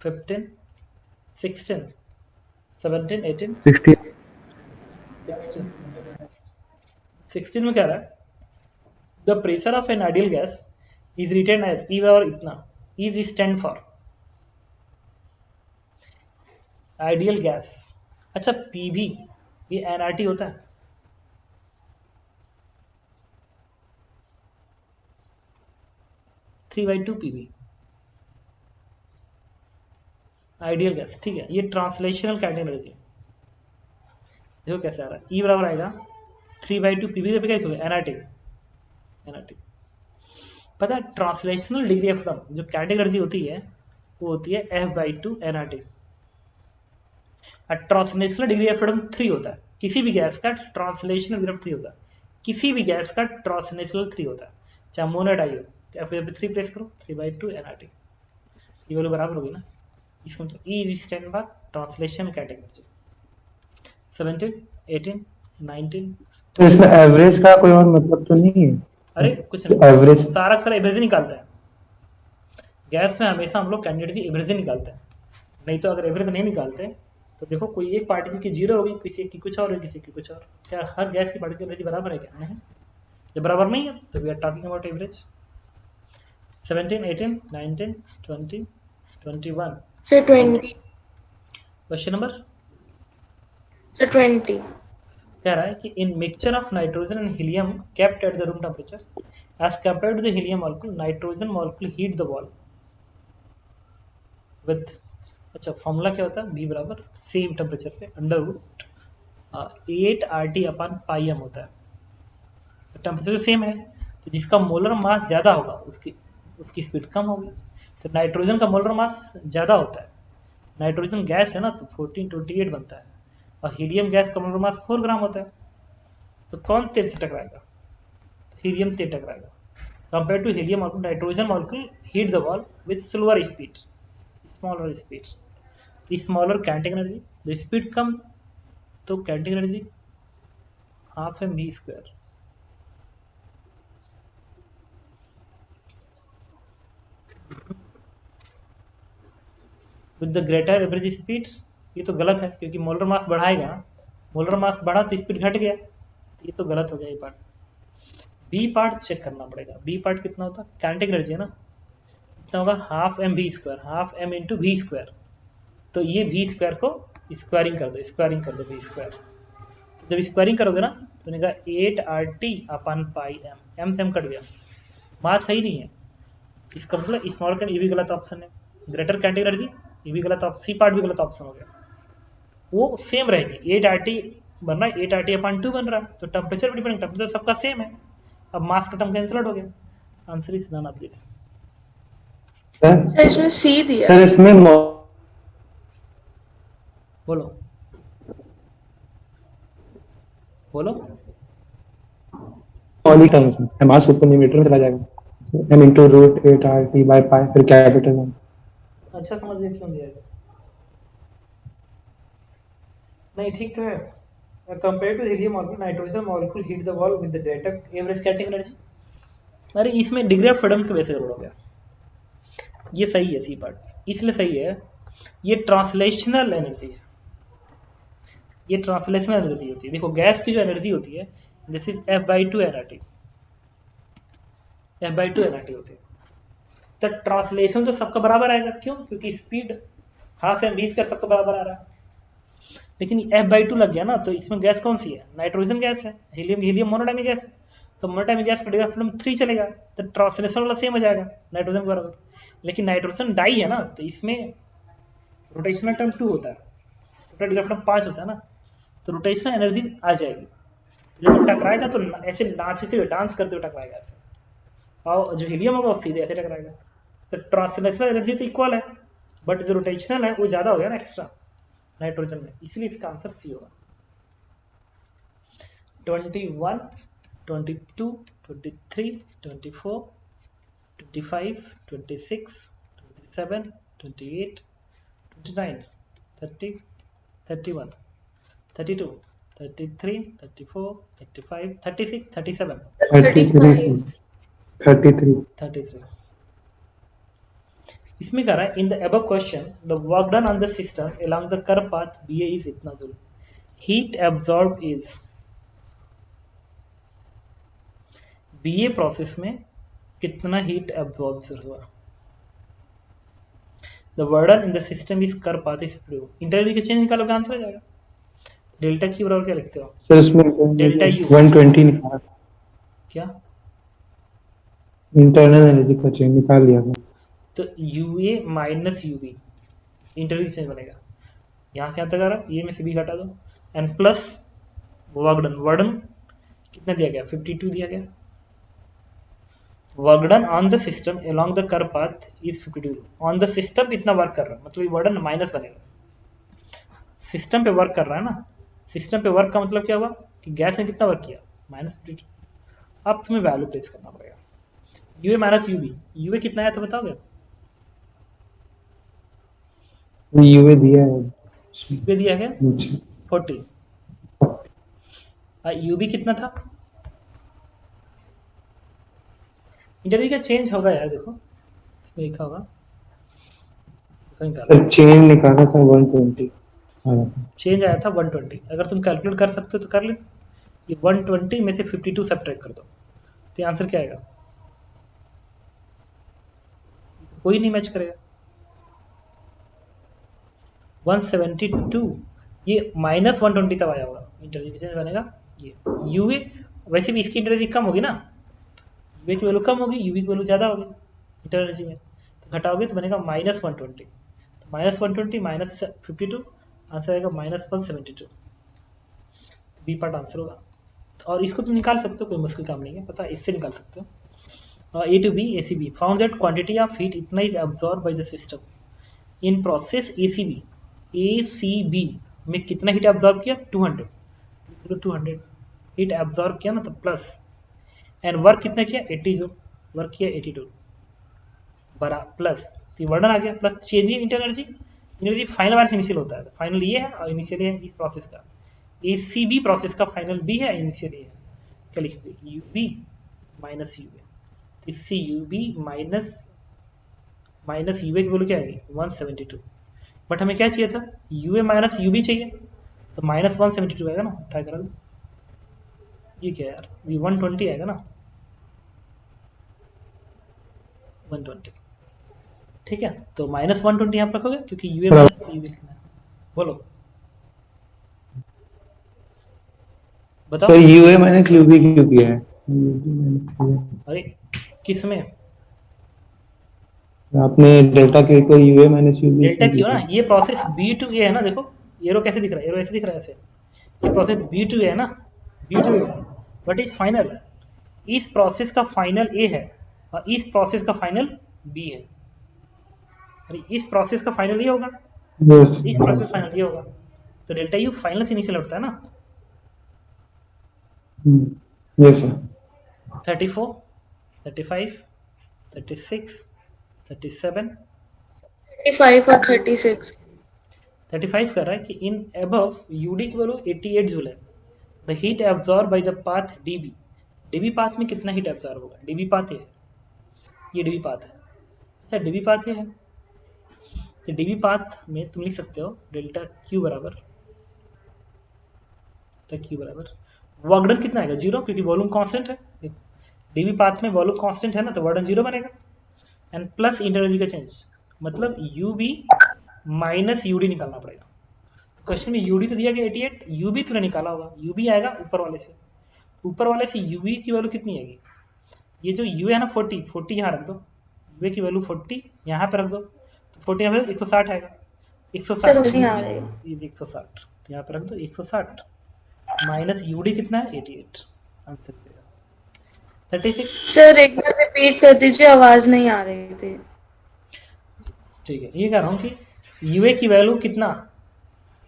15, 16, 17, 18, 16 में क्या रहा है? The pressure of an ideal gas is written as E बराबर इतना, is stand for ideal gas. अच्छा पीवी ये एनआरटी होता है, three by two PV ideal gas. ठीक है, ये ट्रांसलेशनल कैटेगरी, देखो कैसे आ रहा है, ई बराबर आएगा 3/2 पीवी से क्या लिखोगे? एनआरटी। पता है ट्रांसलेशनल डिग्री ऑफ फ्रीडम जो कैटेगरी होती है वो होती है F/2 NRT. Translational degree of freedom 3 होता है, किसी भी गैस का ट्रांसलेशनल डिग्री ऑफ 3 होता है, किसी भी गैस का ट्रांसलेशनल 3 होता है, चाहे अमोनिया डाई हो, तो F/3 प्लेस करो, 3/2 एनआरटी, ये वाले बराबर होगी ना। इसको मतलब E stand for translation category. 17, 18, 19, तो इसमें एवरेज का कोई और मतलब तो नहीं है? अरे कुछ नहीं, एवरेज सारा एवरेज निकालता है गैस में, हमेशा हम लोग कैंडिडेट की एवरेज निकालते हैं, नहीं तो अगर एवरेज नहीं निकालते तो देखो कोई एक पार्टिकल की जीरो होगी, किसी की कुछ और है, किसी की कुछ और। क्या हर गैस की पार्टिकल एवरेज बराबर है? क्या नहीं, जब बराबर नहीं है तो we are talking about average. 17, 18, 19, 20, 21 से 20 क्वेश्चन नंबर से 20 कह रहा है कि in mixture of nitrogen and helium kept at the room temperature as compared to the helium molecule, nitrogen molecule hit the wall with, अच्छा फॉर्मूला क्या होता है? बी बराबर सेम टेम्परेचर पे under root 8 RT upon pi M होता है। तो temperature same है, तो जिसका मोलर मास ज़्यादा होगा उसकी स्पीड कम होगी। तो नाइट्रोजन का मोलर मास ज़्यादा होता है, नाइट्रोजन गैस है ना, तो 1428 बनता है, और हीलियम गैस का मोलर मास 4 ग्राम होता है। तो कौन तेज से टकराएगा? हीलियम तेज टकराएगा। Compare to helium molecule, nitrogen molecule hit the wall with slower speed, smaller speed. Smaller kinetic energy, the speed कम तो kinetic energy half mv²। With the greater average speed, ये तो गलत है क्योंकि मोलर मास बढ़ाएगा, मोलर मास बढ़ा तो स्पीड घट गया, तो ये तो गलत हो गया ये पार्ट। बी पार्ट चेक करना पड़ेगा, बी पार्ट कितना होता है? काइनेटिक एनर्जी है ना, कितना होगा? Half mv², half m into v²। तो ये v² को स्क्वायरिंग कर दो, v²। तो जब स्क्वायरिंग करोगे ना तो निकला 8 RT अपन पाई m, m से m कट गया, मास सही नहीं है, इसका मतलब स्मॉल कैन, ये भी गलत ऑप्शन है। ग्रेटर काइनेटिक एनर्जी ये भी गलत ऑप्शन, सी पार्ट भी गलत ऑप्शन हो गया, वो सेम रहेगी। 8 RT बन रहा है, 8 RT अपन 2 बन रहा है, तो टेम्परेचर भी डिपेंड, टेम्परेचर सबका सेम है, अब मास का टर्म कैंसिल हो गया। Answer is none of this. इसमें सी दिया। सर इसमें बोलो मॉलिक टर्म्स में मास ऊपर न्यूमीटर में चला जाएगा। n into root 8 RT by pi फिर कैपिटल M। अच्छा समझ गया क्यों दिया गया। नहीं ठीक तो है। Compare to helium molecule nitrogen molecule hit the wall with the greater average static energy. अरे इसमें डिग्री ऑफ फ्रीडम की वजह से गड़बड़ हो गया। ये सही है सी पार्ट, इसलिए सही है। ये ट्रांसलेशनल एनर्जी है, ये ट्रांसलेशनल एनर्जी होती है। देखो गैस की जो एनर्जी होती है this is F/2 nRT, F/2 nRT होती है। तो ट्रांसलेशन तो सबका बराबर आएगा, क्यों? क्योंकि speed half M V square सबका बराबर आ रहा है। लेकिन F/2 लग गया ना, तो इसमें गैस कौन सी है? नाइट्रोजन गैस है, हीलियम मोनोडायमिक गैस है। तो मोनोडायमिक गैस का डिग्री ऑफ फ्रीडम 3 चलेगा, तो ट्रांसलेशन वाला सेम हो जाएगा नाइट्रोजन के बराबर। लेकिन नाइट्रोजन डाई है ना, तो इसमें रोटेशनल टर्म 2 होता है, टोटल डिग्री ऑफ फ्रीडम 5 होता है ना, तो रोटेशनल एनर्जी आ जाएगी। जब टकराएगा तो ऐसे नाचते हुए डांस करते हुए टकराएगा ऐसे, और जो हीलियम होगा वो सीधे ऐसे टकराएगा। तो ट्रांसलेशनल एनर्जी तो इक्वल है, बट जो रोटेशनल है वो ज्यादा हो गया ना एक्स्ट्रा नाइट्रोजन में, इसलिए इसका आंसर सी होगा। 21, 22, 23, 24, 25, 26, 27, 28, 29, 30, 31, 32, 33, 34, 35, 36, 37, 33 33 33। इसमें कह रहा है in the above question the work done on the system along the curve path BA is इतना joule, heat absorb is BA process में कितना हीट एब्जॉर्ब हुआ। The वर्डन in the system is curve path is interval के change निकालोगे answer आ जाएगा। Delta Q बराबर क्या लिखते हो? सर इसमें डेल्टा यू 120 निकाला, क्या? इंटरनल एनर्जी का चेंज निकाल लिया था। तो UA minus UB interval change बनेगा, यहाँ से यहाँ तक आ रहा है, ये में से भी घटा दो, and plus work done. Work done कितना दिया गया? 52 दिया गया। Work done on the system along the curve path is 52। On the system इतना वर्क कर रहा है, मतलब वर्क डन माइनस बनेगा। सिस्टम पे वर्क कर रहा है ना, सिस्टम पे वर्क का मतलब क्या हुआ कि गैस ने कितना वर्क किया? -52। अब तुम्हें वैल्यू प्लेस करना पड़ेगा। UA माइनस UB, UA कितना आया तो बताओगे? यूए दिया है UA दिया है नीचे 40, UB कितना था? इंटरव्यू का चेंज होगा यार, देखो इसमें लिखा होगा, सर चेंज निकाला था 120 आया था। चेंज आया था 120। अगर तुम कैलकुलेट कर सकते हो तो कर ले। ये 120 में से 52 सब्ट्रैक्ट कर दो, तो आंसर क्या आएगा? कोई नहीं मैच करेगा। 172, ये माइनस 120 तब आया होगा, इंटरव्यू का चेंज बनेगा ये। UA वैसे भी इसकी इंटरव्यू कम होगी ना, UA की वैल्यू कम होगी, UV की वैल्यू ज़्यादा होगी इंटरव्यू में, तो घटाओगे तो बनेगा -120। तो -120 माइनस 52 आंसर आएगा -172। बी पार्ट आंसर होगा। और इसको तुम निकाल सकते हो, कोई मुश्किल काम नहीं है, पता है, इससे निकाल सकते हो। A to B ACB found that quantity of heat इतना is absorbed by the system in process ACB में कितना हीट एब्जॉर्ब किया? 200 हीट एब्जॉर्ब किया ना, तो प्लस एंड वर्क कितना किया? 80 जो वर्क किया 82 बरा प्लस, तो वर्डन आ गया, प्लस चेंजिंग एनर्जी फाइनल वाला इनिशियल होता है, फाइनल ये है और इनिशियल है इस प्रोसेस का। ACB प्रोसेस का फाइनल B है, इनिशियल ये है। क्या लिखोगे? UB माइनस UA, तो इससे UB माइनस UA की वैल्यू क्या आएगी? 172। बट हमें क्या चाहिए था? UA माइनस UB चाहिए, तो -172 आएगा ना, ट्राई करा दो। ये क्या यार, ये 120 आएगा ना, 120। ठीक है, तो -120 यहाँ पर रखोगे क्योंकि UA माइनस UB लिखना है। बोलो बताओ। सर यूए माइनस यूबी क्यों किया है? अरे किस में? आपने डेल्टा के को यूए माइनस यूबी डेल्टा क्यों ना, ये प्रोसेस B to A है ना, देखो एरो कैसे दिख रहा है, एरो ऐसे दिख रहा है ऐसे, ये प्रोसेस B to A है ना, B to A but is final, इस प्रोसेस का फाइनल A है और इस प्रोसेस का फाइनल B है। अरे इस प्रोसेस का फाइनल ये होगा, इस प्रोसेस फाइनल ये होगा, तो डेल्टा यू फाइनल से नीचे लौटता है ना। Yes sir. 34, 35, 36, 37, 35 और 36। 35 कर रहा है कि इन अबव यूडी की वैल्यू 88 जूल है। The heat absorb by the path dB, dB path में कितना हीट एब्जॉर्ब होगा? डीबी पाथ है, ये डीबी पाथ है। अच्छा डीबी पाथ है, तो डीबी पाथ में तुम लिख सकते हो डेल्टा क्यू बराबर वर्क डन कितना आएगा? 0, क्योंकि वॉल्यूम कांस्टेंट है। डीबी पाथ में वॉल्यूम कांस्टेंट है ना, तो वर्क डन 0 बनेगा। एंड प्लस इंटरनल का चेंज, मतलब यूबी माइनस यूडी निकालना पड़ेगा। तो क्वेश्चन में यूडी तो दिया गया 88, यूबी तुमने निकाला होगा, यूबी आएगा ऊपर वाले से यूवी की वैल्यू कितनी आएगी? ये जो यू है ना 40 यहाँ रख दो, यूवी की वैल्यू 40 यहाँ पे रख दो, तो 40 यहाँ पे 160 आएगा। 160 नहीं आ रही। ये 160 यहाँ पे रख दो, 160 माइनस यूडी कितना है? 88 आंसर देगा 36। सर एक बार रिपीट कर दीजिए, आवाज नहीं आ रही थी। ठीक है, ये कह रहा हूँ कि यूए की वैल्यू कितना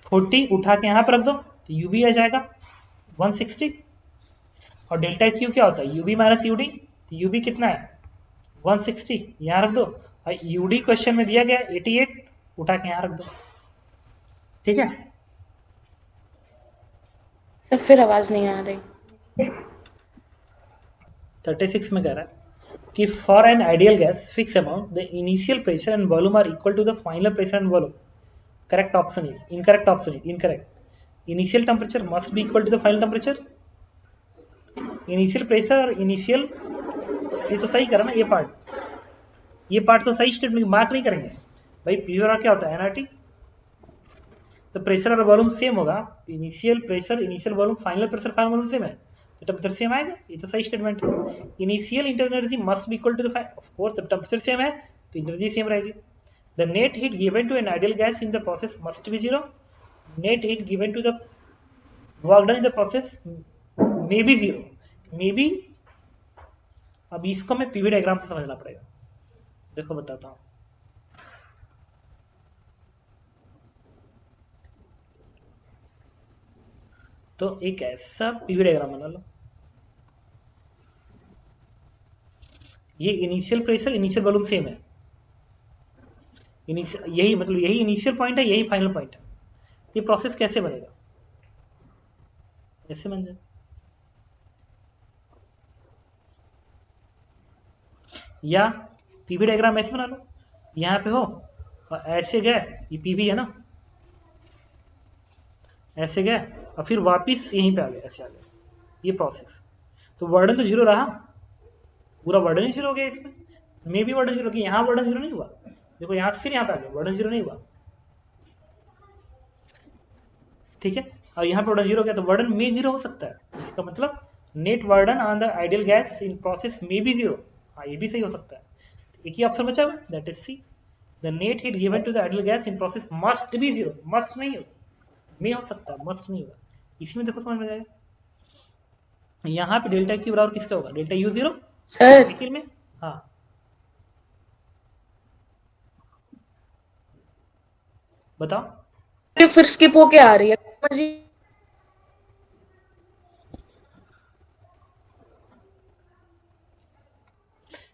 40 उठा के यहाँ पे रख दो, तो यूवी आ जाएगा 160। और डेल्टा क्यू क्या होता है? यूबी माइनस यूडी, तो यूबी कितना है? 160 यहाँ रख दो, और यूडी क्वेश्चन में दिया गया 88, उठा के यहाँ रख दो। ठीक है, सर फिर आवाज नहीं आ रही। 36 में कह रहा है कि for an ideal gas fix amount the initial pressure and volume are equal to the final pressure and volume. Correct option is incorrect, option is incorrect. Initial temperature must be equal to the final temperature. Initial pressure और initial, ये तो सही करा ना, ये part तो सही statement mark नहीं करेंगे भाई। पीवी क्या होता है? एनआरटी। तो प्रेशर और वॉल्यूम सेम होगा, initial pressure initial volume final pressure final volume same है, तो टेम्परेचर सेम आएगा। ये तो सही स्टेटमेंट है। Initial internal energy must be equal to the, of course जब टेम्परेचर सेम है तो एनर्जी सेम रहेगी। The net heat given to an ideal gas in the process must be 0। Net heat given to the work done in the process may be 0। May be, अब इसको मैं PV diagram से समझना पड़ेगा। देखो बताता हूं। तो एक ऐसा पीवी डायग्राम बना लो, ये initial pressure initial volume same है, यही मतलब यही इनिशियल पॉइंट है, यही फाइनल पॉइंट है। ये प्रोसेस कैसे बनेगा? ऐसे बन जाए, या पीवी डायग्राम ऐसे बना लो, यहां पे हो और ऐसे गए, ये पीवी है ना, ऐसे गए और फिर वापिस यहीं पे आ गए, ऐसे आ गए, ये प्रोसेस। तो वर्डन तो 0 रहा, पूरा वर्डन ही 0 हो गया इसमें। मे भी वर्डन 0 किया, यहाँ वर्डन 0 नहीं हुआ। देखो यहाँ से फिर यहाँ पे आ गया, वर्डन 0 नहीं हुआ। ठीक है, और यहाँ पे वर्डन 0 गया, तो वर्डन में 0 हो सकता है। इसका मतलब net वर्डन on the ideal gas in process में भी 0। हाँ, ये भी सही हो सकता है। एक ही ऑप्शन बचा हुआ, that is C. The net heat given to the ideal gas in process must be 0। Must नहीं हो, में हो सकता है, मस्ट नहीं होगा। इसमें देखो समझ में जाएगा। यहाँ पे डेल्टा क्यू बराबर किसका होगा? डेल्टा यू 0 सर में। हाँ बताओ। फिर स्किप होके आ रही है जी।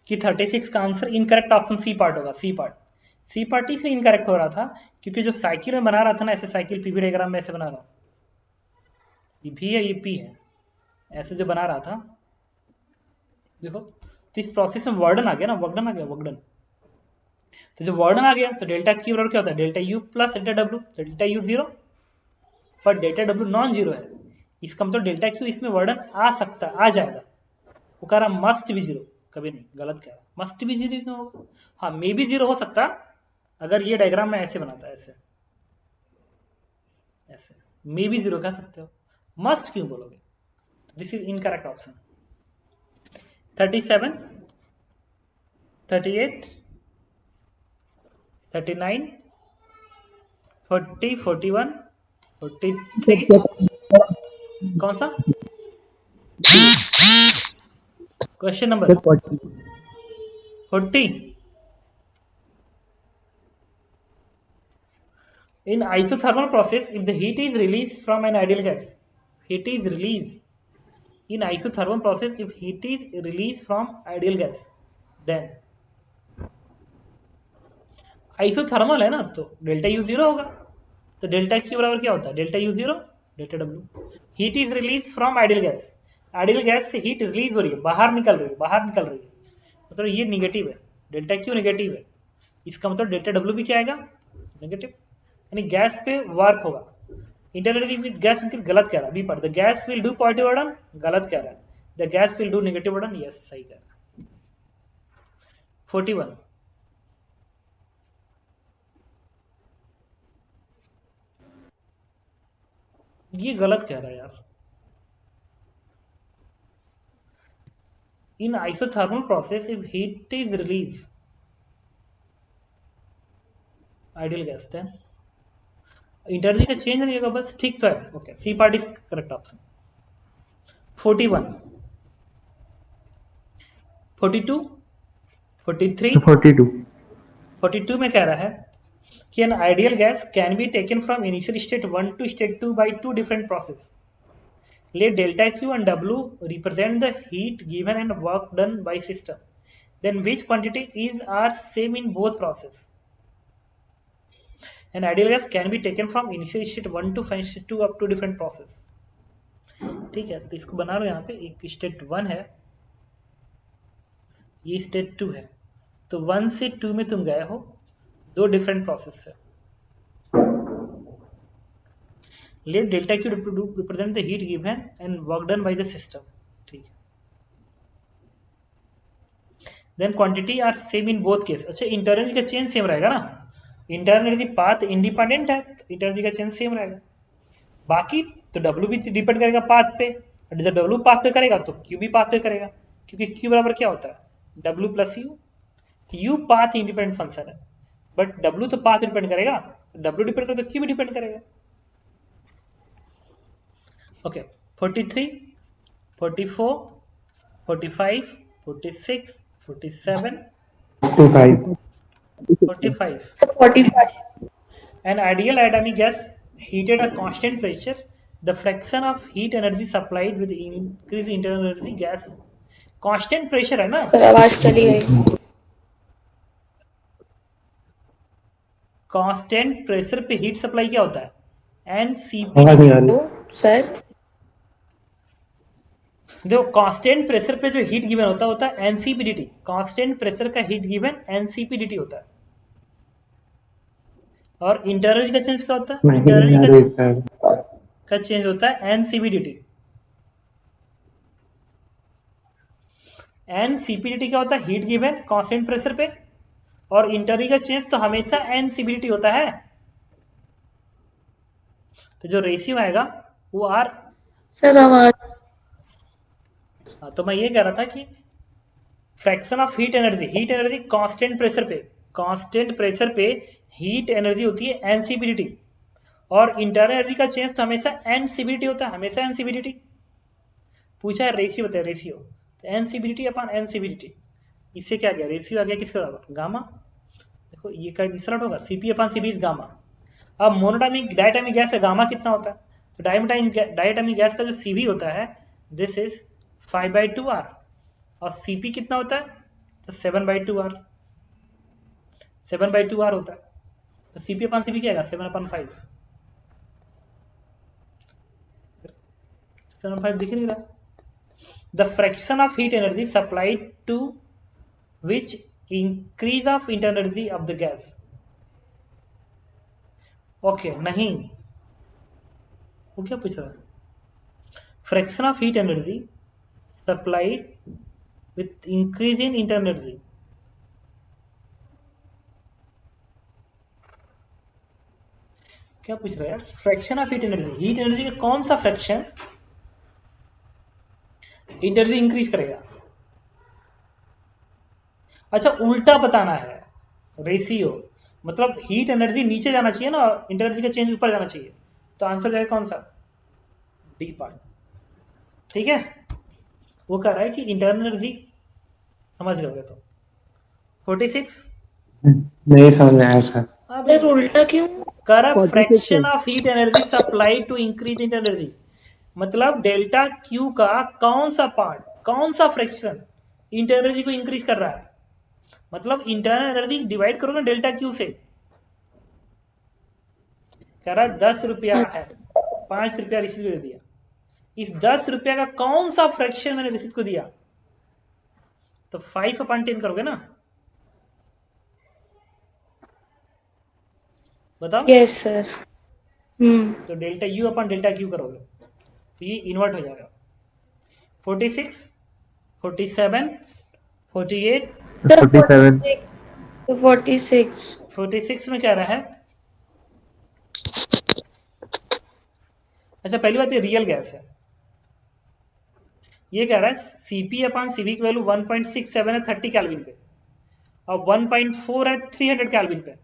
कि 36 का answer incorrect option C part होगा। सी पार्ट इसलिए इनकरेक्ट हो रहा था क्योंकि जो साइकिल में बना रहा था ना, ऐसे साइकिल पीवी डायग्राम में ऐसे बना रहा हूं, ये भी है ये पी है, ऐसे जो बना रहा था देखो, तो इस प्रोसेस में वर्डन आ गया ना, वर्कडन आ गया, वर्कडन। तो जो वर्डन आ गया तो डेल्टा क्यू बराबर क्या होता है? Delta U plus delta W. तो डेल्टा यू 0 पर डेल्टा डब्ल्यू नॉन 0 है, इसका मतलब डेल्टा क्यू इसमें वर्डन आ सकता, आ जाएगा। वो कह रहा मस्ट भी 0, कभी नहीं, गलत कह रहा। मस्ट भी 0 क्यों होगा? हाँ, मे भी 0 हो सकता अगर ये डायग्राम में ऐसे बनाता है, ऐसे ऐसे मे भी 0 कह सकते हो, मस्ट क्यों बोलोगे? This is incorrect option. 37, 38, 39, 40, 41, 43, कौन सा question number? 40। In isothermal process, if the heat is released from an ideal gas, heat is released in isothermal process, if heat is released from ideal gas, then isothermal है ना, तो delta U zero होगा। तो delta Q बराबर क्या होता है, delta U zero delta W. Heat is release from ideal gas, ideal gas से हीट रिलीज हो रही है, बाहर निकल रही है, बाहर निकल रही है, मतलब ये निगेटिव है, डेल्टा क्यू निगेटिव है, इसका मतलब डेल्टा डब्ल्यू भी क्या आएगा, नेगेटिव, यानी गैस पे वर्क होगा। इंटरनली विद गैस गलत कह रहा है, B part, the gas will do positive work done, गलत कह रहा है, the gas will do negative work done, yes सही कह रहा है। 41 ये गलत कह रहा है यार। In isothermal process, if heat is released, ideal gas, then energy का चेंज नहीं होगा, बस ठीक तो है। Okay, C part is correct option. 41 42 43 42. 42 में कह रहा है कि an ideal gas can be taken from initial state 1 to state 2 by two different process. Let delta Q and W represent the heat given and work done by system. Then which quantity are same in both process? An ideal gas can be taken from initial state 1 to final state 2 up to different process. ठीक है, तो इसको बना लो यहाँ पे, एक state 1 है, ये स्टेट 2 है, तो 1 से 2 में तुम गए हो, दो डिफरेंट प्रोसेस है। Let delta Q represent the heat given and work done by the system. ठीक है, then quantity are same in both case। अच्छा, इंटरनल का चेंज सेम रहेगा ना, इंटरनल एनर्जी पाथ इंडिपेंडेंट है, तो इंटरनल का चेंज सेम रहेगा। बाकी तो W भी डिपेंड करेगा पाथ पे, और जब W पाथ पे करेगा तो Q भी पाथ पे करेगा, क्योंकि Q बराबर क्या होता है, W प्लस U। तो U पाथ इंडिपेंडेंट फंक्शन है, बट W तो पाथ डिपेंड करेगा, W डिपेंड करेगा तो Q भी डिपेंड करेगा। Okay, 43, 44, 45, 46, 47, 45. 45. 45. An ideal atomic gas heated at constant pressure, the fraction of heat energy supplied with increased internal energy gas. Constant pressure है ना, sir आवाज चली गई। constant pressure पे heat supply क्या होता है, NCP। आवाज नहीं आ रही। सर देखो, कांस्टेंट प्रेशर पे जो हीट गिवन होता है एनसीपीडीटी, कांस्टेंट प्रेशर का हीट गिवन एनसीपीडीटी होता है। और इंटरनल का चेंज क्या होता है, इंटरनल का चेंज होता है एनसीपीडीटी। एनसीपीडीटी क्या होता है, हीट गिवन कांस्टेंट प्रेशर पे, और इंटरनल का चेंज तो हमेशा एनसीपीडीटी होता है। तो जो रेशियो आएगा वो आर। सर आवाज। हाँ, तो मैं ये कह रहा था कि fraction of heat energy constant pressure पे हीट एनर्जी होती है एनसीबीडीटी, और इंटरनल एनर्जी का चेंज तो हमेशा एनसीबीडीटी होता है, हमेशा एनसीबीडीटी। पूछा है रेशियो बताया, रेशियो तो एनसीबीडीटी अपॉन एनसीबीडीटी, इससे क्या गया, रेशियो आ गया किसके बराबर, गामा। देखो ये कैंसिल आउट होगा, CP upon CP is gamma. अब मोनोडायटोमिक डायटोमिक गैस का गामा कितना होता है, तो डायटोमिक गैस का जो सीवी होता है दिस इज 5/2R, और सीपी कितना होता है, तो 7/2R, 7/2R होता है। तो सीपी अपॉन सीपी क्या आएगा, 7/5, 7/5 दिख नहीं रहा। The fraction of heat energy supplied to which increase of internal energy of the gas. Okay, नहीं, वो क्या पूछ रहा है, fraction of heat energy supplied with increase in internal energy। क्या पूछ रहा है यार, फ्रैक्शन ऑफ हीट एनर्जी का कौन सा फ्रैक्शन एनर्जी इंक्रीज करेगा। अच्छा, उल्टा बताना है, रेशियो मतलब हीट एनर्जी नीचे जाना चाहिए ना, एनर्जी का चेंज ऊपर जाना चाहिए, तो आंसर जाएगा कौन सा, डी पार्ट। ठीक है, वो कह रहा है कि इंटरनल एनर्जी, समझ गए तो 46 नहीं समझ में आया सर। सर उल्टा क्यों? कर fraction of heat energy supply to increase internal energy, मतलब डेल्टा क्यू का कौन सा पार्ट, कौन सा फ्रैक्शन इंटरनल एनर्जी को इंक्रीज कर रहा है, मतलब इंटरनल एनर्जी डिवाइड करोगे डेल्टा क्यू से, कह रहा है 10 रुपया है, 5 रुपया रिसीट को दे दिया। इस 10 रुपया का कौन सा फ्रैक्शन मैंने रिसीट को दिया? तो 5/10 करोगे ना, बताओ। Yes sir. तो डेल्टा यू अपन डेल्टा क्यू करोगे तो ये इन्वर्ट हो जाएगा। 46, 47, 48, सर 47 46। 46 में क्या रहा है? अच्छा पहली बात ये रियल गैस है। ये कह रहा है Cp/Cv की वैल्यू 1.67 है 30 केल्विन पे, और 1.4 है 300 केल्विन पे।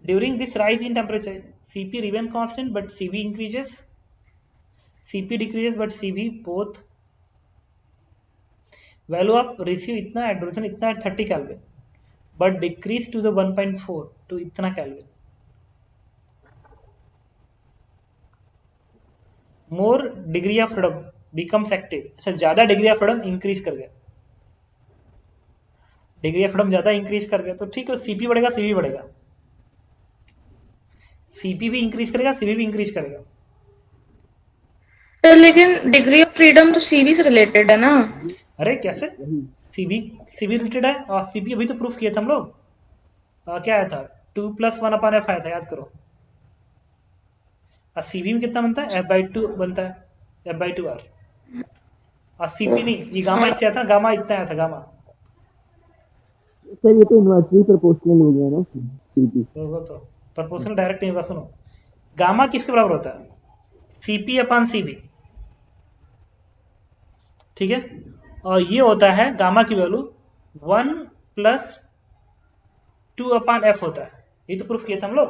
During this rise in temperature Cp remain constant but Cv increases, Cp decreases but Cv both। Value of ratio इतना है, हाइड्रोजन इतना है 30 kelvin, but decrease to the 1.4 to इतना kelvin. More degree of freedom becomes active. अच्छा ज्यादा degree of freedom increase कर गया, degree of freedom ज्यादा इंक्रीज कर गया तो ठीक है, सीपी बढ़ेगा सीवी बढ़ेगा, सीपी भी इंक्रीज करेगा सीवी भी इंक्रीज करेगा। सर लेकिन डिग्री ऑफ फ्रीडम तो सीवी से रिलेटेड है ना? अरे कैसे? सीवी सीवी रिलेटेड है और सीपी अभी तो प्रूफ किया था हम लोग। क्या आया था? 2+1/f आया था, याद करो। और सीवी में कितना बनता है? f/2 बनता है, f/2r। और सीपी नहीं, ये गामा इससे आया था, गामा इतना आया था गामा। सर ये तो इन्वर्सली प्रोपोर्शनल हो गया ना सीपी। वो तो प्रोपोर्शनल डायरेक्ट नहीं होगा। सुनो, गामा किसके बराबर होता है? Cp/Cv, ठीक है। और ये होता है गामा की वैल्यू 1+2/f होता है, ये तो प्रूफ किया था हम लोग।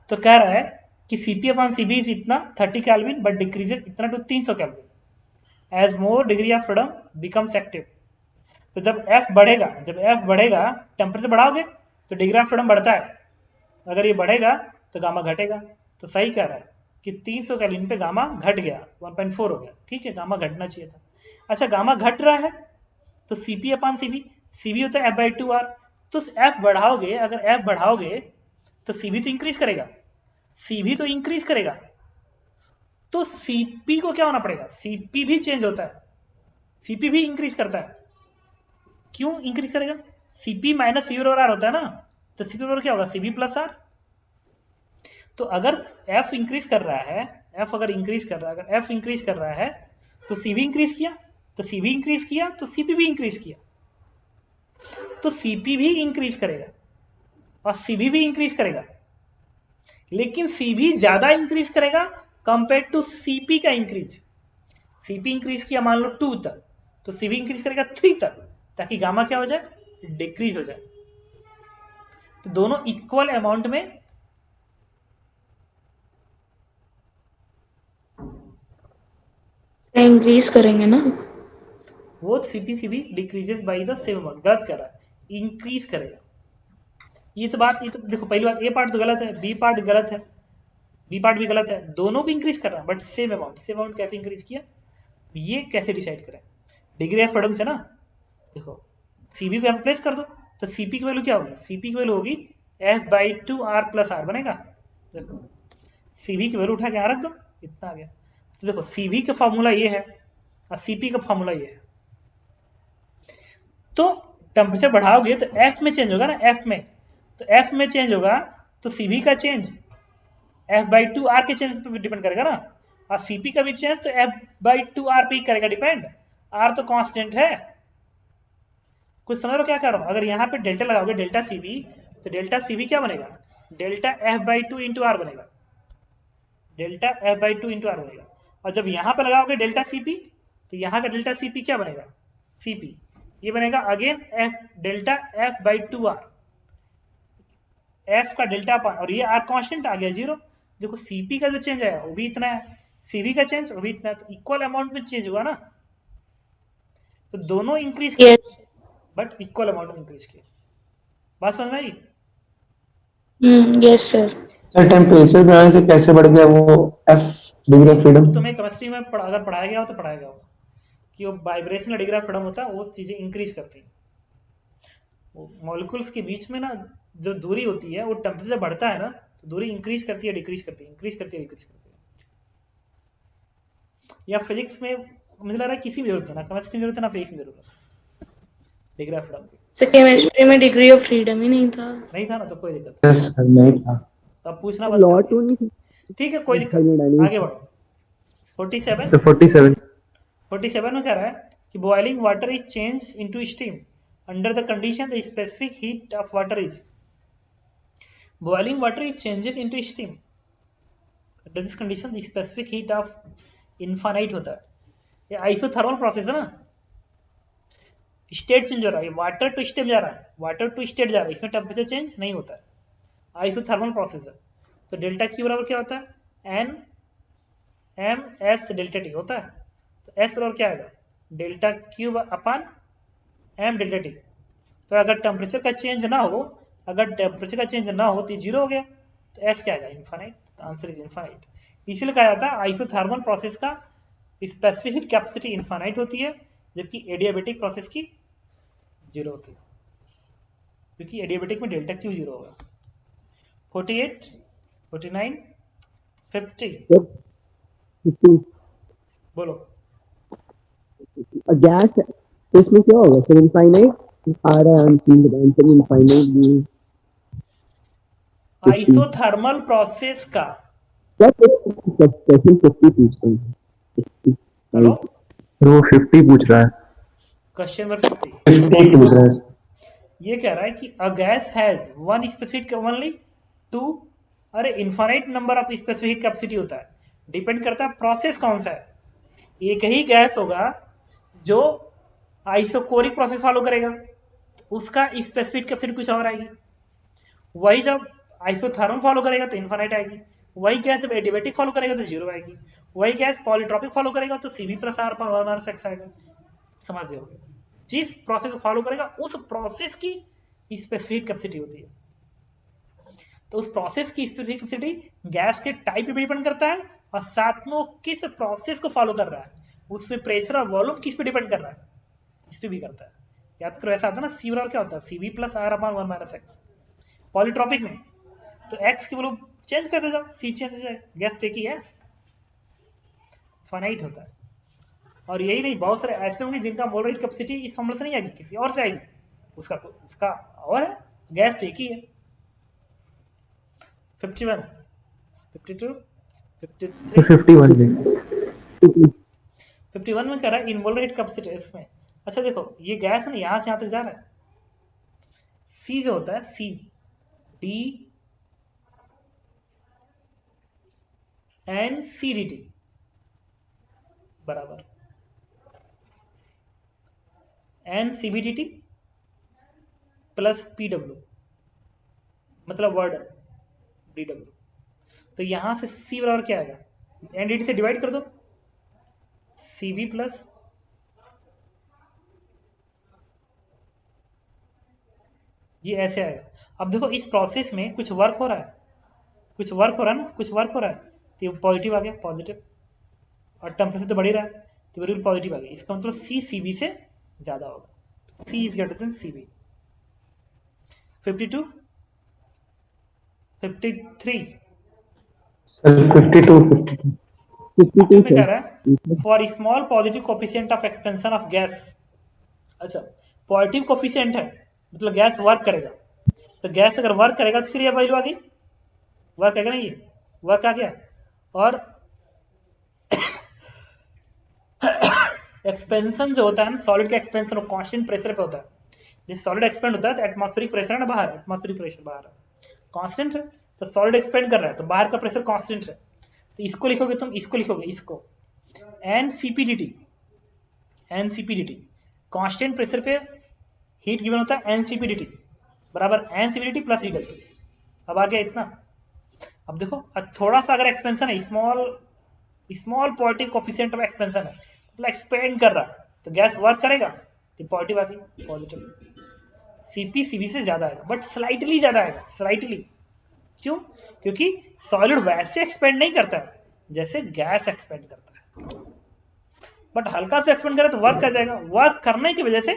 तो कह रहा है कि Cp/Cv इज इतना 30 केल्विन बट डिक्रीजेस इतना to 300 kelvin as more degree of freedom becomes active. तो जब f बढ़ेगा, टेम्परेचर बढ़ाओगे तो डिग्री ऑफ फ्रीडम बढ़ता है, अगर ये बढ़ेगा तो गामा घटेगा। तो सही कह रहा है कि 300 केल्विन पे गामा घट गया, 1.4 हो गया, ठीक है, गामा घटना चाहिए था। अच्छा गामा घट रहा है तो Cp/Cv, Cv होता है f/2r, तो f बढ़ाओगे, अगर f बढ़ाओगे तो Cv तो इंक्रीज करेगा, Cv तो इंक्रीज करेगा, तो Cp को क्या होना पड़ेगा? Cp भी चेंज होता है, Cp भी इंक्रीज करता है। क्यों इंक्रीज करेगा? Cp माइनस Cv और r होता है ना, तो Cp बराबर क्या होगा? Cv+r। तो अगर f इंक्रीज कर रहा है, f अगर इंक्रीज कर रहा है, अगर f इंक्रीज कर रहा है तो Cv इंक्रीज किया, तो Cv इंक्रीज किया तो Cp भी इंक्रीज किया, तो Cp भी इंक्रीज करेगा और Cv भी इंक्रीज करेगा, लेकिन Cv ज्यादा इंक्रीज करेगा कंपेयर टू Cp का इंक्रीज। Cp इंक्रीज किया मान लो 2 तक, तो Cv इंक्रीज करेगा 3 तक, ताकि गामा क्या हो जाए? डिक्रीज हो जाए। तो दोनों इक्वल अमाउंट में इंक्रीज करेंगे ना? वो Cp/Cv decreases by the same amount. गलत कर रहा है, इंक्रीज करेगा। ये तो देखो, पहली बात ए पार्ट तो गलत है, बी पार्ट गलत है, बी पार्ट भी गलत है, दोनों को इंक्रीज कर रहा है but same amount. Same amount कैसे इंक्रीज किया, ये कैसे डिसाइड करें? डिग्री ऑफ फ्रीडम से ना। देखो Cv को रिप्लेस कर दो तो Cp की वैल्यू क्या होगी? Cp की वैल्यू होगी f/2r+r बनेगा। देखो Cv की वैल्यू उठा के यहाँ रख दो, इतना आ गया। तो देखो Cv का फॉर्मूला ये है और Cp का फॉर्मूला ये है, तो टेम्परेचर बढ़ाओगे तो f में चेंज होगा ना, f में, तो f में चेंज होगा तो Cv का चेंज f/2r के चेंज पे डिपेंड करेगा ना, और Cp का भी चेंज तो f/2r पे ही करेगा डिपेंड, r तो कांस्टेंट है। कुछ समझ लो क्या कर रहा हूं? अगर यहाँ पे डेल्टा लगाओगे, डेल्टा Cv, तो डेल्टा Cv क्या बनेगा? डेल्टा f/2 इंटू आर बनेगा, डेल्टा f/2 इंटू आर बनेगा। और जब यहाँ पे लगाओगे डेल्टा Cp, तो यहाँ का डेल्टा Cp क्या बनेगा? Cp ये बनेगा अगेन डेल्टा f/2r, f का डेल्टा अपन, और ये r कांस्टेंट आ गया 0। देखो Cp का जो चेंज है वो भी इतना है, Cv का चेंज वो भी इतना है, तो इक्वल अमाउंट में चेंज हुआ ना। तो दोनों इंक्रीज किए यस। बट इक्वल अमाउंट में इंक्रीज किए। बात समझ में आई? Yes sir. सर टेम्परेचर बढ़ाने से कैसे बढ़ गया वो एफ डिग्री ऑफ फ्रीडम? तुम्हें केमिस्ट्री में अगर पढ़ाया गया हो तो पढ़ाया गया होगा कि वो वाइब्रेशनल डिग्री ऑफ फ्रीडम होता है, वो चीजें इंक्रीज करती हैं। मॉलिक्यूल्स के बीच में ना जो दूरी होती है वो टेम्परेचर बढ़ता है ना, तो दूरी इंक्रीज करती है डिक्रीज करती है, इंक्रीज करती है डिक्रीज करती है। या फिजिक्स में मुझे लग रहा है किसी में जरूरत है ना, केमिस्ट्री में जरूरत है ना फिजिक्स में जरूरत है डिग्री ऑफ फ्रीडम की। सर केमिस्ट्री में डिग्री ऑफ फ्रीडम ही नहीं था। नहीं था ना, तो कोई दिक्कत नहीं। यस सर नहीं था। तो अब पूछना बंद लॉ कर टू दिया। नहीं ठीक है कोई दिक्कत नहीं, थर्मोडायनेमिक्स आगे बढ़ो। 47 तो 47 47 में कह रहा है कि boiling water is change into steam under the condition the specific heat of water is, boiling water is changes into steam under this condition the specific heat of infinite होता है। ये आइसोथर्मल प्रोसेस है ना, state change हो रहा है, water to state जा रहा है, वाटर टू स्टेट जा रहा है, इसमें टेम्परेचर चेंज नहीं होता है, आइसोथर्मल प्रोसेस है। तो डेल्टा क्यू बराबर क्या होता है, N M S delta T होता है। तो एस बराबर क्या आएगा, डेल्टा क्यू अपन एम डेल्टा टी। तो अगर टेम्परेचर का चेंज ना हो, अगर टेम्परेचर का चेंज ना हो तो जीरो हो गया, तो एस क्या आएगा, इन्फाइनाइट। तो आंसर इज इन्फाइनाइट। इसलिए कहा जाता है आइसोथर्मल प्रोसेस का स्पेसिफिक हीट कैपेसिटी इन्फाइनाइट होती है, जबकि एडियाबेटिक प्रोसेस की जीरो होती है, क्योंकि एडियाबेटिक में डेल्टा क्यू जीरो होगा। 48 49 50 बोलो। गैस तो इसमें क्या होगा सर, इनफाइनाइट आ रहा है आंसर इनफाइनाइट। आइसोथर्मल प्रोसेस का क्या क्वेश्चन 50 पूछता हूँ। हेलो, वो 50 पूछ रहा है। क्वेश्चन नंबर 50 50 पूछ रहा है। ये कह रहा है कि a gas has one specific only two, अरे infinite number of specific capacity होता है, डिपेंड करता है प्रोसेस कौन सा है। एक ही गैस होगा जो आइसोकोरिक प्रोसेस फॉलो करेगा, तो उसका स्पेसिफिक कैपेसिटी कुछ और आएगी। वही जब आइसोथर्मल फॉलो करेगा तो इनफाइनाइट आएगी। वही गैस जब एडियाबेटिक फॉलो करेगा तो जीरो आएगी। वही गैस पॉलीट्रॉपिक फॉलो करेगा तो सीबी प्लस आर पर वन आर एक्स आएगा। समझ गए होगे, जिस प्रोसेस को फॉलो करेगा उस प्रोसेस की स्पेसिफिक कैपेसिटी होती है। तो उस प्रोसेस की स्पेसिफिक कैपेसिटी गैस के टाइप पे डिपेंड करता है, और साथ में वो किस प्रोसेस को फॉलो कर रहा है, उसमें प्रेशर और वॉल्यूम किस पे डिपेंड कर रहा है, इस पे भी करता है। याद करो, ऐसा आता है ना, सी बराबर क्या होता है, CV plus R upon one minus X. Polytropic में तो एक्स की वैल्यू चेंज कर देगा, सी चेंज हो जाएगा, गैस एक ही है, फाइनाइट होता है। और यही नहीं, बहुत सारे ऐसे होंगे जिनका मोल रेट कैपेसिटी इस फॉर्मूले से नहीं आएगी, किसी और से आएगी, उसका और है, गैस एक ही है। 51 52 53 51 में 51 में कह रहा है इनवॉल्व रेट कैपेसिटी इसमें। अच्छा देखो, ये गैस है ना, यहां से यहां तक जा रहा है, सी जो होता है, C D N C D T बराबर N C B D T plus P W, मतलब वर्ड डी डब्ल्यू। तो यहां से सी बराबर क्या आएगा, एन डी टी से डिवाइड कर दो, सी बी प्लस ये ऐसे आएगा। अब देखो, इस प्रोसेस में कुछ वर्क हो रहा है, कुछ वर्क हो रहा है ना, कुछ वर्क हो रहा है, तो पॉजिटिव आ गया, पॉजिटिव, और टेम्परेचर तो बढ़ ही रहा है, तो बिल्कुल पॉजिटिव आ गया। इसका मतलब सी सीबी से ज्यादा होगा, सी इज ग्रेटर देन सीबी। 52 53 52 में कह रहा है for small positive coefficient of expansion of gas. अच्छा, पॉजिटिव कोफिशिएंट है मतलब गैस वर्क करेगा, तो गैस अगर वर्क करेगा तो फिर ये वैल्यू आ गई, वर्क करेगा ना, ये वर्क आ गया। और एक्सपेंशन जो होता है ना, सॉलिड का एक्सपेंशन कांस्टेंट प्रेशर पे होता है। जैसे सॉलिड एक्सपेंड होता है तो एटमॉस्फेरिक प्रेशर है ना, बाहर एटमॉस्फेरिक प्रेशर बाहर कांस्टेंट है, तो सॉलिड एक्सपेंड कर रहा है तो बाहर का प्रेशर कांस्टेंट है। तो इसको लिखोगे तुम, इसको लिखोगे, इसको एन सीपीडीटी, एन सीपीडीटी कांस्टेंट प्रेशर पे हीट गिवन होता है, एन सीपीडीटी बराबर एन सीपीडीटी प्लस हीट। अब आ गया इतना। अब देखो, थोड़ा सा अगर एक्सपेंशन है, small positive coefficient of expansion है, मतलब एक्सपेंड कर रहा है, तो गैस वर्क करेगा तो पॉजिटिव आती है, पॉजिटिव। सीपी सीबी से ज्यादा आएगा, बट स्लाइटली ज्यादा आएगा, स्लाइटली। क्यों? क्योंकि सॉलिड वैसे एक्सपेंड नहीं करता है जैसे गैस एक्सपेंड करता है, बट हल्का से एक्सपेंड करे तो वर्क कर जाएगा। वर्क करने की वजह से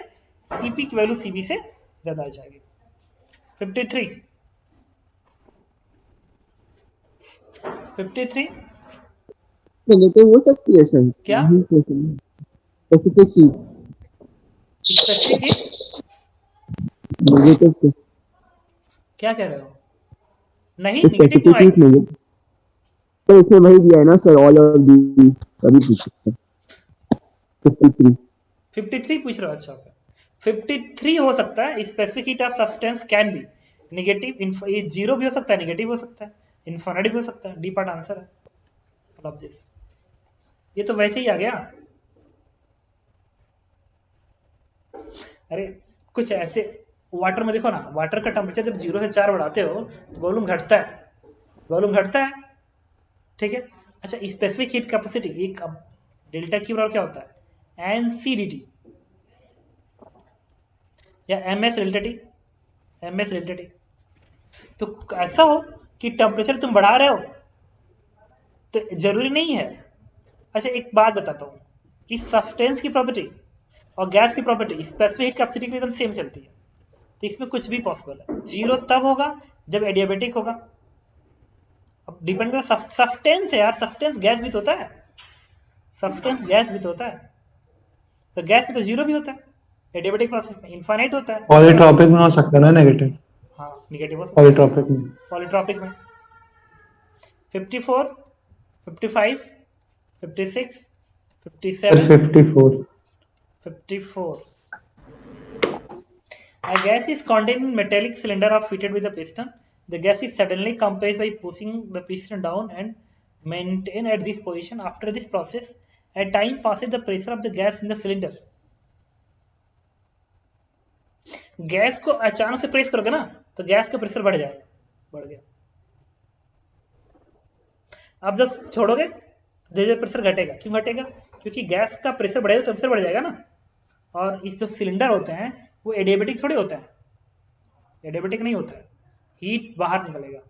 सीपी की वैल्यू सीबी से ज्यादा आ जाएगी। 53 53 नेगेटिव हो सकती है सर? क्या? नहीं हो सकती। Specific heat specific heat negative से क्या कह रहे हो? नहीं, नेगेटिव स्पेसिफिक क्यों हीट आएगी? नेगेटिव, तो इसमें वही दिया है ना सर, ऑल ऑफ दी, तभी पूछ सकते हैं। 53 53 पूछ रहे हो? अच्छा, ओके। 53 हो सकता है। Specific heat of substance can be negative, ये जीरो भी हो सकता है, नेगेटिव हो सकता है, इन्फिनिटी भी हो सकता है। डी पार्ट आंसर है ऑफ दिस। ये तो वैसे ही आ गया। अरे कुछ ऐसे, वाटर में देखो ना, वाटर का टेम्परेचर जब 0 से 4 बढ़ाते हो तो वॉल्यूम घटता है, वॉल्यूम घटता है, ठीक है। अच्छा, स्पेसिफिक हीट कैपेसिटी, एक डेल्टा क्यू बराबर क्या होता है? एन सी डी टी या M S delta T, M S delta T. तो ऐसा हो कि टेम्परेचर तुम बढ़ा रहे हो तो जरूरी नहीं है। अच्छा, एक बात बताता हूँ, इस सब्सटेंस की प्रॉपर्टी और गैस की प्रॉपर्टी स्पेसिफिक हीट कैपेसिटी की एकदम सेम चलती है, तो इसमें कुछ भी पॉसिबल है। जीरो तब होगा जब एडियाबेटिक होगा। अब डिपेंड करता है, सब्सटेंस है यार, सब्सटेंस गैस भी तो होता है, सब्सटेंस गैस भी तो होता है, तो गैस में तो जीरो भी होता है, एडियाबेटिक प्रोसेस में इनफाइनाइट होता है। पॉलीट्रॉपिक में हो सकता है ना नेगेटिव, हाँ, निगेटिव हो सकता है पॉलीट्रॉपिक में। पॉलीट्रॉपिक में। 54 55 56 57 54 54 A gas is contained in metallic cylinder or fitted with a piston. The gas is suddenly compressed by pushing the piston down and maintained at this position. After this process, as time passes, the pressure of the gas in the cylinder. Gas को अचानक से press करोगे ना तो gas का pressure बढ़ जाएगा, बढ़ गया। अब जब छोड़ोगे धीरे धीरे प्रेशर घटेगा। क्यों घटेगा? क्योंकि गैस का प्रेशर बढ़ेगा तो प्रेशर बढ़ जाएगा ना। और इस जो सिलेंडर होते हैं वो एडियाबेटिक थोड़ी होते हैं, एडियाबेटिक नहीं होता है, हीट बाहर निकलेगा।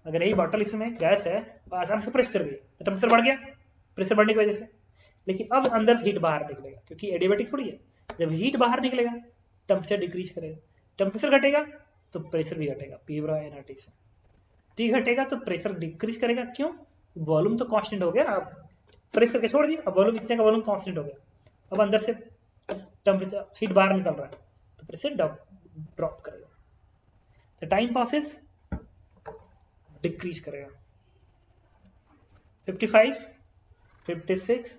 अगर यही बॉटल इसमें गैस है तो आसानी से प्रेस कर दी तो टेम्परेचर बढ़ गया, प्रेशर बढ़ने की वजह से। लेकिन अब अंदर से हीट बाहर निकलेगा क्योंकि एडियाबेटिक थोड़ी है। जब हीट बाहर निकलेगा टेम्परेचर डिक्रीज करेगा, टेम्परेचर घटेगा तो प्रेशर भी घटेगा, पी बराबर एनआरटी से। टी घटेगा तो प्रेशर डिक्रीज करेगा। क्यों? वॉल्यूम तो कांस्टेंट हो गया, अब प्रेस करके छोड़ दिया, अब वॉल्यूम इतने का वॉल्यूम कांस्टेंट हो गया। अब अंदर से टेम्परेचर हीट बाहर निकल रहा है तो प्रेशर ड्रॉप करेगा, तो टाइम पासेस डिक्रीज करेगा। 55 56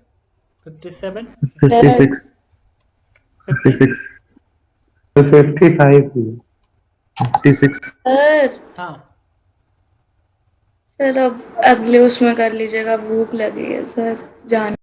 57 56 56 55 56 सर हाँ, सर अब अगले उसमें कर लीजिएगा, भूख लगी है सर, जान